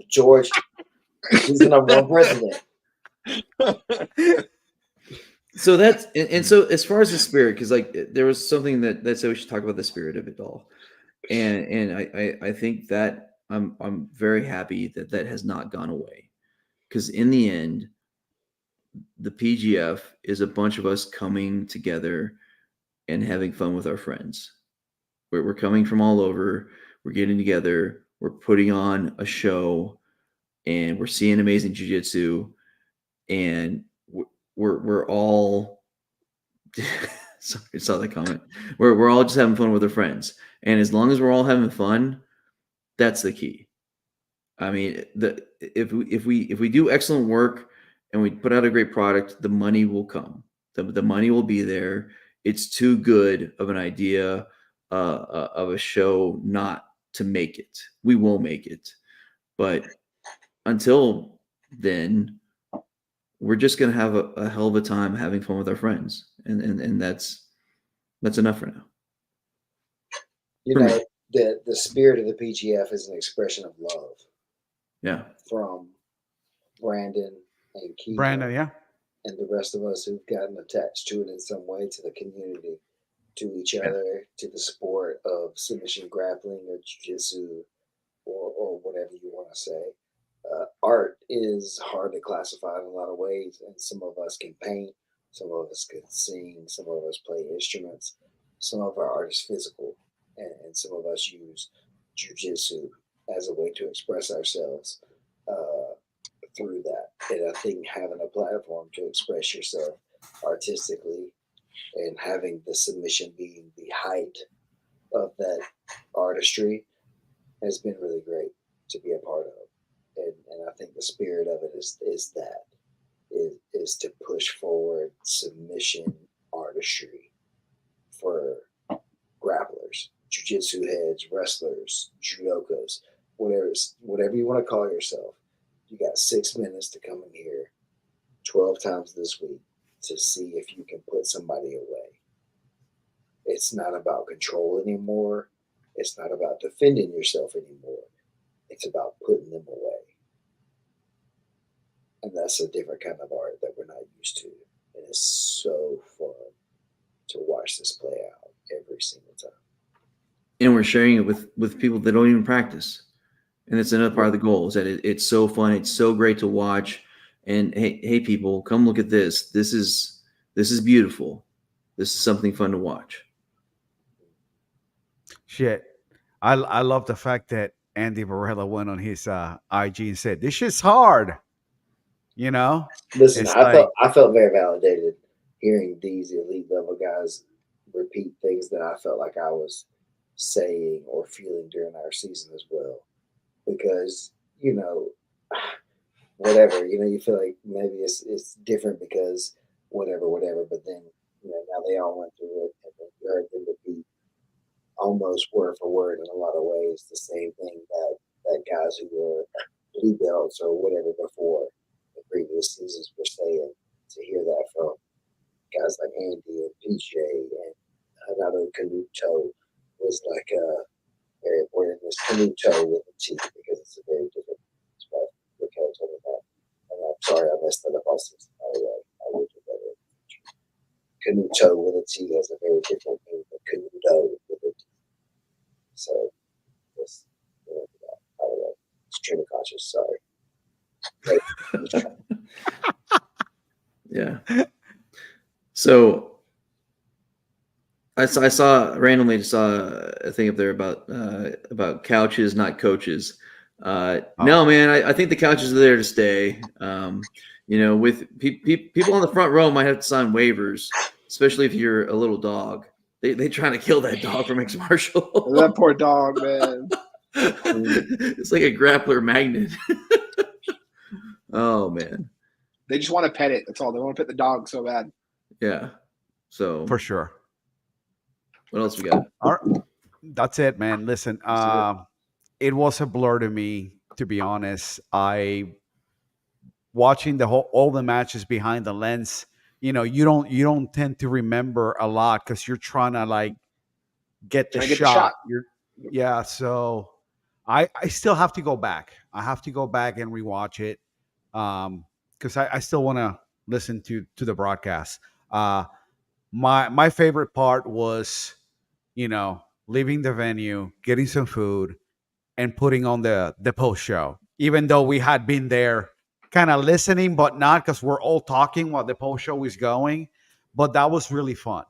D: George, he's the number one president.
C: So that's and so as far as the spirit, because like there was something that said we should talk about the spirit of it all, and I think that I'm very happy that has not gone away, because in the end, the PGF is a bunch of us coming together and having fun with our friends. We're coming from all over. We're getting together. We're putting on a show, and we're seeing amazing jiu-jitsu, and we're all sorry, I saw that comment. We're all just having fun with our friends, and as long as we're all having fun, that's the key. I mean, if we do excellent work and we put out a great product, the money will come. The money will be there. It's too good of an idea of a show not to make it. We will make it, but until then, we're just gonna have a hell of a time having fun with our friends, and that's enough for now.
D: You know, the spirit of the PGF is an expression of love.
C: Yeah.
D: From Brandon and Keith.
A: Brandon, yeah.
D: And the rest of us who've gotten attached to it in some way, to the community, to each other, to the sport of submission grappling or jiu-jitsu or whatever you want to say. Art is hard to classify in a lot of ways, and some of us can paint, some of us can sing, some of us play instruments, some of our art is physical, and some of us use jiu-jitsu as a way to express ourselves through that. And I think having a platform to express yourself artistically and having the submission being the height of that artistry has been really great to be a part of. And I think the spirit of it is to push forward submission artistry for grapplers, jiu-jitsu heads, wrestlers, judokas, whatever you want to call yourself. You got 6 minutes to come in here 12 times this week to see if you can put somebody away. It's not about control anymore. It's not about defending yourself anymore. It's about putting them away. And that's a different kind of art that we're not used to. And it's so fun to watch this play out every single time.
C: And we're sharing it with people that don't even practice. And it's another part of the goal is that it's so fun. It's so great to watch. And hey, people, come look at this. This is beautiful. This is something fun to watch.
A: Shit. I love the fact that Andy Varela went on his IG and said, "This shit's hard." You know?
D: Listen, I felt very validated hearing these elite level guys repeat things that I felt like I was saying or feeling during our season as well. Because, whatever, you feel like maybe it's different because whatever, but then, now they all went through it, and then you heard them repeat almost word for word in a lot of ways the same thing that guys who were blue belts or whatever before the previous seasons were saying. To hear that from guys like Andy and PJ and another Canuto was like very important. This Canuto with a T because it's a very different spot. Raquel told me that. And I'm sorry I messed that up all season. By the way, I will do better. Canuto with a T has a very different meaning than Canuto with a T. So, just that. By the way, stream of conscious. Sorry.
C: Yeah. So I randomly saw a thing up there about couches, not coaches. No, man, I think the couches are there to stay. You know, with people on the front row might have to sign waivers, especially if you're a little dog. They trying to kill that dog from mixed martial.
B: That poor dog, man.
C: It's like a grappler magnet. Oh man.
B: They just want to pet it. That's all. They want to pet the dog so bad.
C: Yeah. So
A: For sure.
C: what else we got?
A: All right. That's it, man. Listen, it was a blur to me, to be honest. I watching all the matches behind the lens. You know, you don't tend to remember a lot because you're trying to like get the
B: Trying to get the
A: shot.
B: shot.
A: Yeah. So I still have to go back. I have to go back and rewatch it because I still want to listen to the broadcast. My favorite part was, you know, leaving the venue, getting some food, and putting on the post show. Even though we had been there, kind of listening, but not because we're all talking while the post show is going. But that was really fun,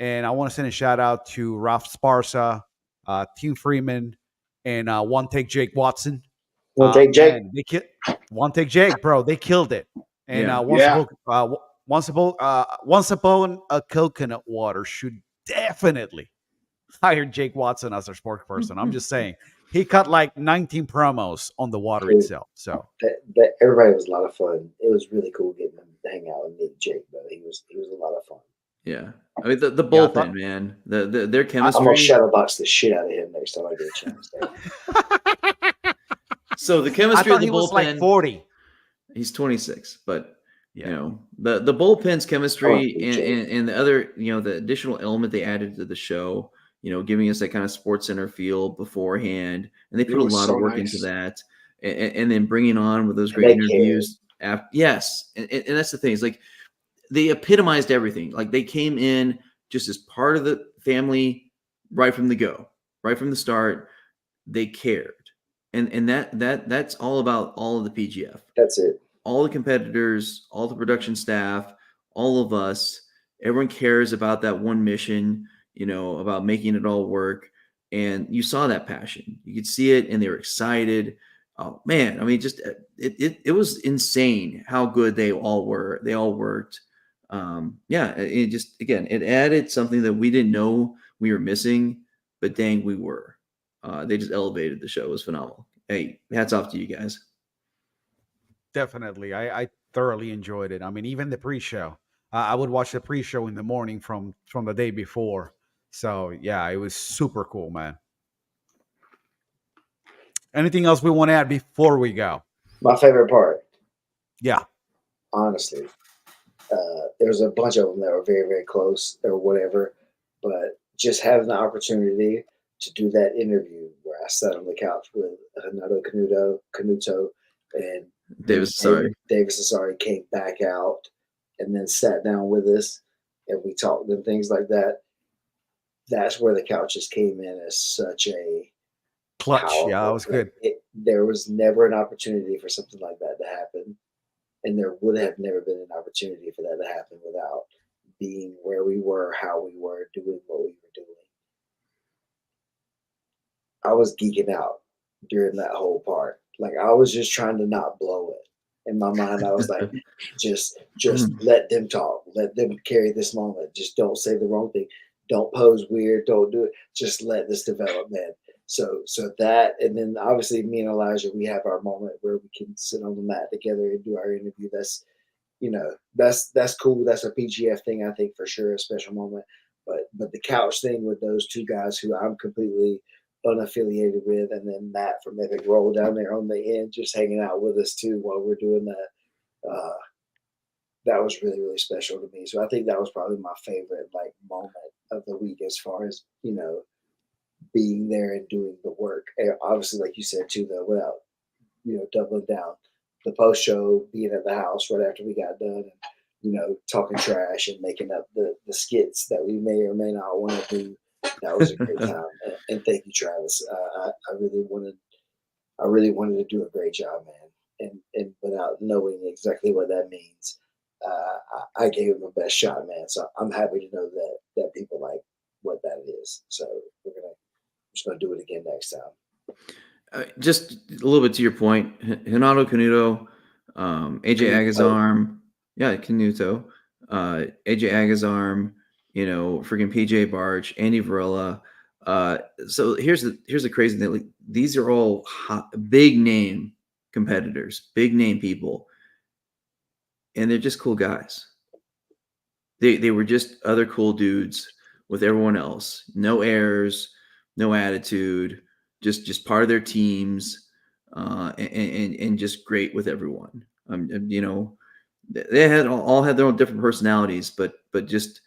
A: and I want to send a shout out to Ralph Sparsa, Tim Freeman, and One Take Jake Watson.
D: We'll take Jake.
A: Man, One Take Jake, bro. They killed it. And
C: Yeah.
A: once upon a coconut water should definitely hire Jake Watson as their spokesperson. I'm just saying, he cut like 19 promos on the water itself. So
D: That everybody was a lot of fun. It was really cool getting him to hang out and meet Jake, though. He was a lot of fun.
C: Yeah. I mean the
A: Yeah, I
C: bullpen,
A: thought-
C: man. Their
D: I'm
C: chemistry.
D: gonna shadowbox the shit out of him next time I get a chance.
C: So the
A: I
C: chemistry of
A: thought
C: the
A: he was like
C: bullpen.
A: 40.
C: He's 26, but
A: Yeah.
C: you know the bullpen's chemistry
D: Oh, Jake.
C: and the other, you know, the additional element they added to the show, you know, giving us that kind of sports center feel beforehand, and they put a
B: was
C: lot
B: so
C: of work
B: nice.
C: into that, and then bringing on with those
D: And
C: great
D: they
C: interviews. Yes, and that's the thing. It's like they epitomized everything. Like they came in just as part of the family right from the go, right from the start. They cared, and that's all about all of the PGF,
D: That's it.
C: all the competitors, all the production staff, all of us. Everyone cares about that one mission, you know, about making it all work. And you saw that passion. You could see it, and they were excited. Oh man, I mean, just it was insane how good they all were. They all worked. Yeah, it just again it added something that we didn't know we were missing, but dang, we were. They just elevated the show. It was phenomenal. Hey, hats off to you guys.
A: Definitely. I thoroughly enjoyed it. I mean, even the pre-show. I would watch the pre-show in the morning from the day before. So yeah, it was super cool, man. Anything else we want to add before we go?
D: My favorite part,
A: Yeah.
D: honestly. There's a bunch of them that were very, very close or whatever, but just having the opportunity to do that interview where I sat on the couch with Hanato Canuto, and
C: Davis, sorry.
D: Davis Asari came back out and then sat down with us and we talked and things like that. That's where the couches came in as such a
A: Clutch.
D: powerful,
A: Yeah, that was good.
D: There was never an opportunity for something like that to happen. And there would have never been an opportunity for that to happen without being where we were, how we were, doing what we were doing. I was geeking out during that whole part. Like I was just trying to not blow it. In my mind, I was like, just let them talk. Let them carry this moment. Just don't say the wrong thing. Don't pose weird. Don't do it. Just let this develop, man. So that, and then obviously me and Elijah, we have our moment where we can sit on the mat together and do our interview. That's, you know, that's cool. That's a PGF thing, I think, for sure, a special moment. But the couch thing with those two guys who I'm completely unaffiliated with, and then Matt from Epic Roll down there on the end, just hanging out with us too while we're doing that. That was really, really special to me. So I think that was probably my favorite like moment of the week as far as, you know, being there and doing the work. And obviously, like you said too, though, without, you know, doubling down, the post show, being at the house right after we got done, and, you know, talking trash and making up the skits that we may or may not want to do. That was a great time. And thank you, Travis. I really wanted to do a great job, man. And without knowing exactly what that means, I gave it my best shot, man. So I'm happy to know that people like what that is. So we're just gonna do it again next time.
C: Just a little bit to your point, Hanato Canuto, AJ
D: Canuto.
C: Agazarm, yeah, Canuto, AJ Agazarm, freaking PJ Barch, Andy Varela. So here's the crazy thing. Like, these are all big name competitors, big name people, and they're just cool guys. They were just other cool dudes with everyone else. No airs, no attitude, just part of their teams, and just great with everyone. They all had their own different personalities, but just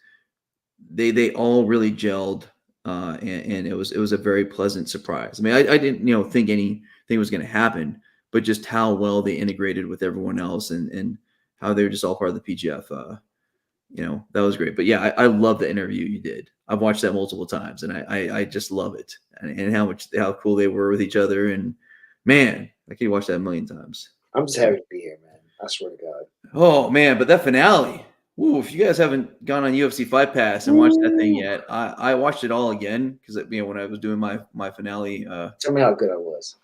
C: they all really gelled, and it was a very pleasant surprise. I mean, I didn't think anything was going to happen, but just how well they integrated with everyone else, and how they're just all part of the PGF. That was great. But yeah, I love the interview you did. I've watched that multiple times, and I just love it, and how cool they were with each other. And man, I could watch that a million times.
D: I'm just happy to be here, man. I swear to God.
C: Oh man, but that finale. Ooh, if you guys haven't gone on UFC Fight Pass and watched that thing yet, I watched it all again because when I was doing my finale.
D: Tell me how good I was.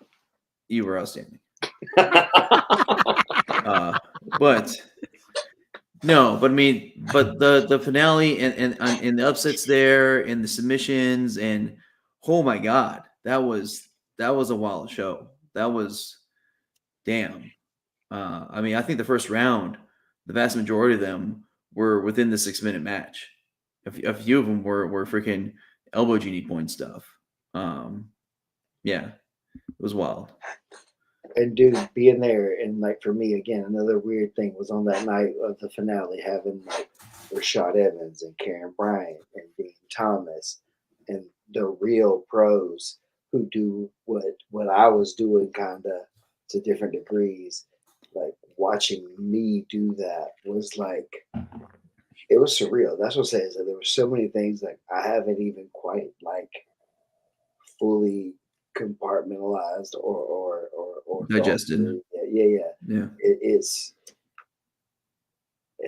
C: You were outstanding. But no, but I mean, but the finale and the upsets there and the submissions and oh my God, that was a wild show. That was damn. I mean, I think the first round, the vast majority of them were within the 6-minute match. A few of them were freaking elbow genie point stuff. Yeah, it was wild.
D: And dude, being there, and like for me again, another weird thing was on that night of the finale having like Rashad Evans and Karen Bryant and Dean Thomas and the real pros who do what I was doing kind of to different degrees. Like watching me do that was like, it was surreal. That's what I'm saying. So there were so many things that I haven't even quite like fully compartmentalized or
C: Digested.
D: Yeah. It's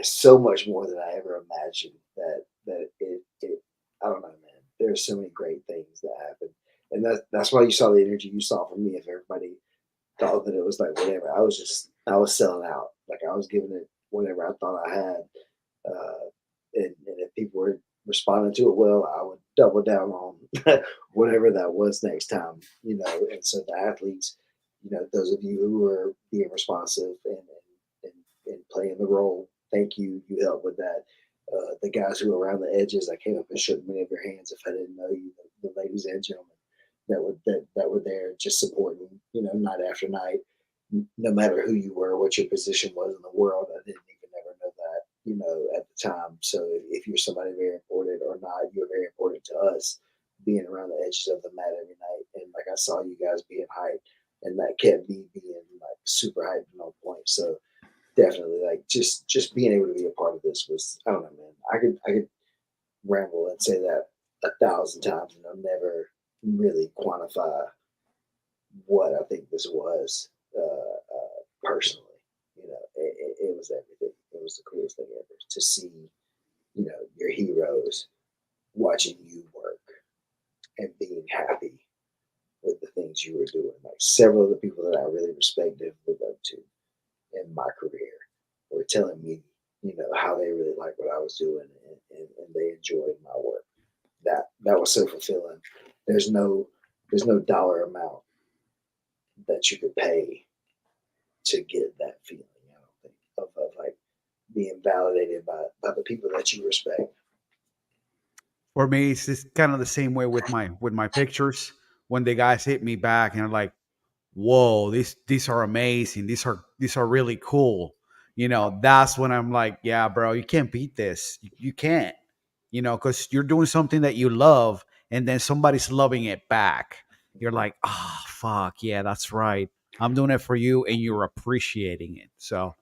D: so much more than I ever imagined. That it I don't know, man. There's so many great things that happen, and that's why you saw the energy you saw from me. If everybody thought that it was like whatever, I was selling out. Like I was giving it whatever I thought I had, and if people were responding to it well, I would double down on whatever that was next time. And so the athletes, those of you who are being responsive and playing the role, thank you. You helped with that. The guys who were around the edges, I came up and shook many of your hands if I didn't know you. The ladies and gentlemen that were there, just supporting, night after night, no matter who you were, what your position was in the world. I didn't even ever know that, at the time. So if you're somebody very important or not, you're very important to us. Being around the edges of the mat every night, and like I saw you guys being hyped, and that kept me being like super hyped and on point. So definitely, like just being able to be a part of this was, I don't know, man. I could ramble and say that 1,000 times, and I'll never really quantify what I think this was personally. It was everything. It was the coolest thing ever to see, your heroes watching you work and being happy with the things you were doing. Like several of the people that I really respected and looked up to in my career were telling me, how they really liked what I was doing and they enjoyed my work. That was so fulfilling. There's no dollar amount that you could pay to get that feeling, I don't think, of like being validated by the people that you respect.
A: For me, it's just kind of the same way with my pictures. When the guys hit me back and are like, "Whoa, these are amazing. These are really cool." That's when I'm like, "Yeah, bro, you can't beat this. You can't." Because you're doing something that you love, and then somebody's loving it back. You're like, "Oh, fuck, yeah, that's right. I'm doing it for you, and you're appreciating it." So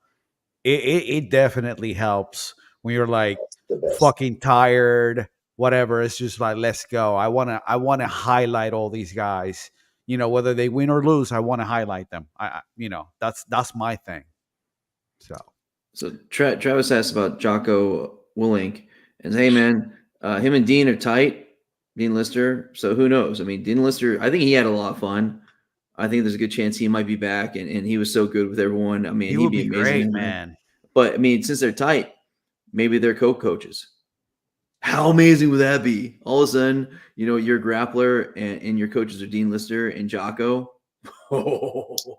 A: it definitely helps when you're like
D: That's the best.
A: fucking tired, whatever. It's just like, let's go. I wanna highlight all these guys. Whether they win or lose, I want to highlight them. That's my thing.
C: So Travis asked about Jocko Willink and hey man, him and Dean are tight. Dean Lister. So who knows? I mean, Dean Lister. I think he had a lot of fun. I think there's a good chance he might be back, and he was so good with everyone. I mean,
A: He
C: he'd
A: would
C: be
A: be
C: amazing.
A: great,
C: in there.
A: man.
C: But I mean, since they're tight, maybe they're co-coaches. How amazing would that be? All of a sudden, you're a grappler and your coaches are Dean Lister and Jocko.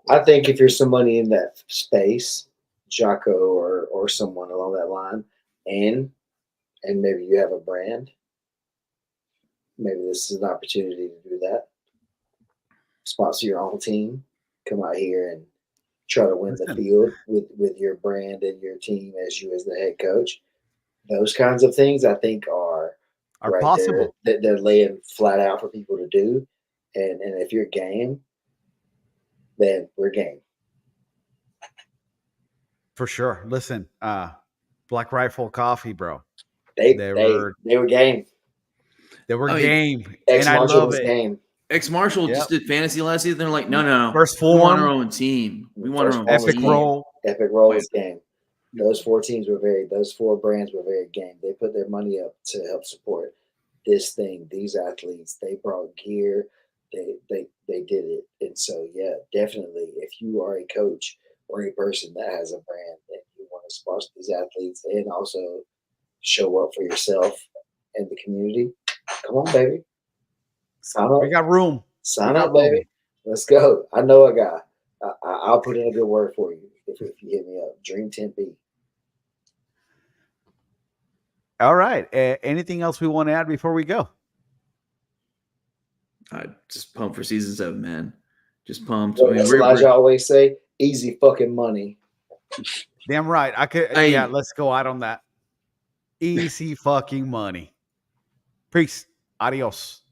D: I think if you're somebody in that space, Jocko or someone along that line, and maybe you have a brand, maybe this is an opportunity to do that. Sponsor your own team, come out here and try to win the
A: Listen.
D: field with your brand and your team as the head coach. Those kinds of things I think are right
A: possible.
D: there. They're laying flat out for people to do. And if you're game, then we're game.
A: For sure. Listen, Black Rifle Coffee, bro.
D: They
A: were
D: game.
A: They were
C: I mean,
A: game.
D: Ex
A: And I
D: Marshall
A: love
D: was
A: it.
D: game.
C: Ex Marshall
A: Yep.
C: just did fantasy last season. They're like, no.
A: First
C: We want
A: form.
C: our own team. We want our own
D: First
A: Epic
C: team.
A: roll.
D: Epic roll was game. Those four brands were very game. They put their money up to help support this thing, these athletes. They brought gear. They did it. And so, yeah, definitely, if you are a coach or a person that has a brand and you want to sponsor these athletes and also show up for yourself and the community, come on, baby. Sign up.
A: We got room.
D: Sign
A: We got
D: up, baby.
A: room.
D: Let's go. I know a guy. I'll put in a good word for you if you hit me up. Dream 10B.
A: All right. Anything else we want to add before we go?
C: I just pumped for season 7, man. Just pumped.
D: What does Elijah always say? Easy fucking money.
A: Damn right. I could.
C: Hey.
A: Yeah, let's go out on that. Easy fucking money. Peace. Adios.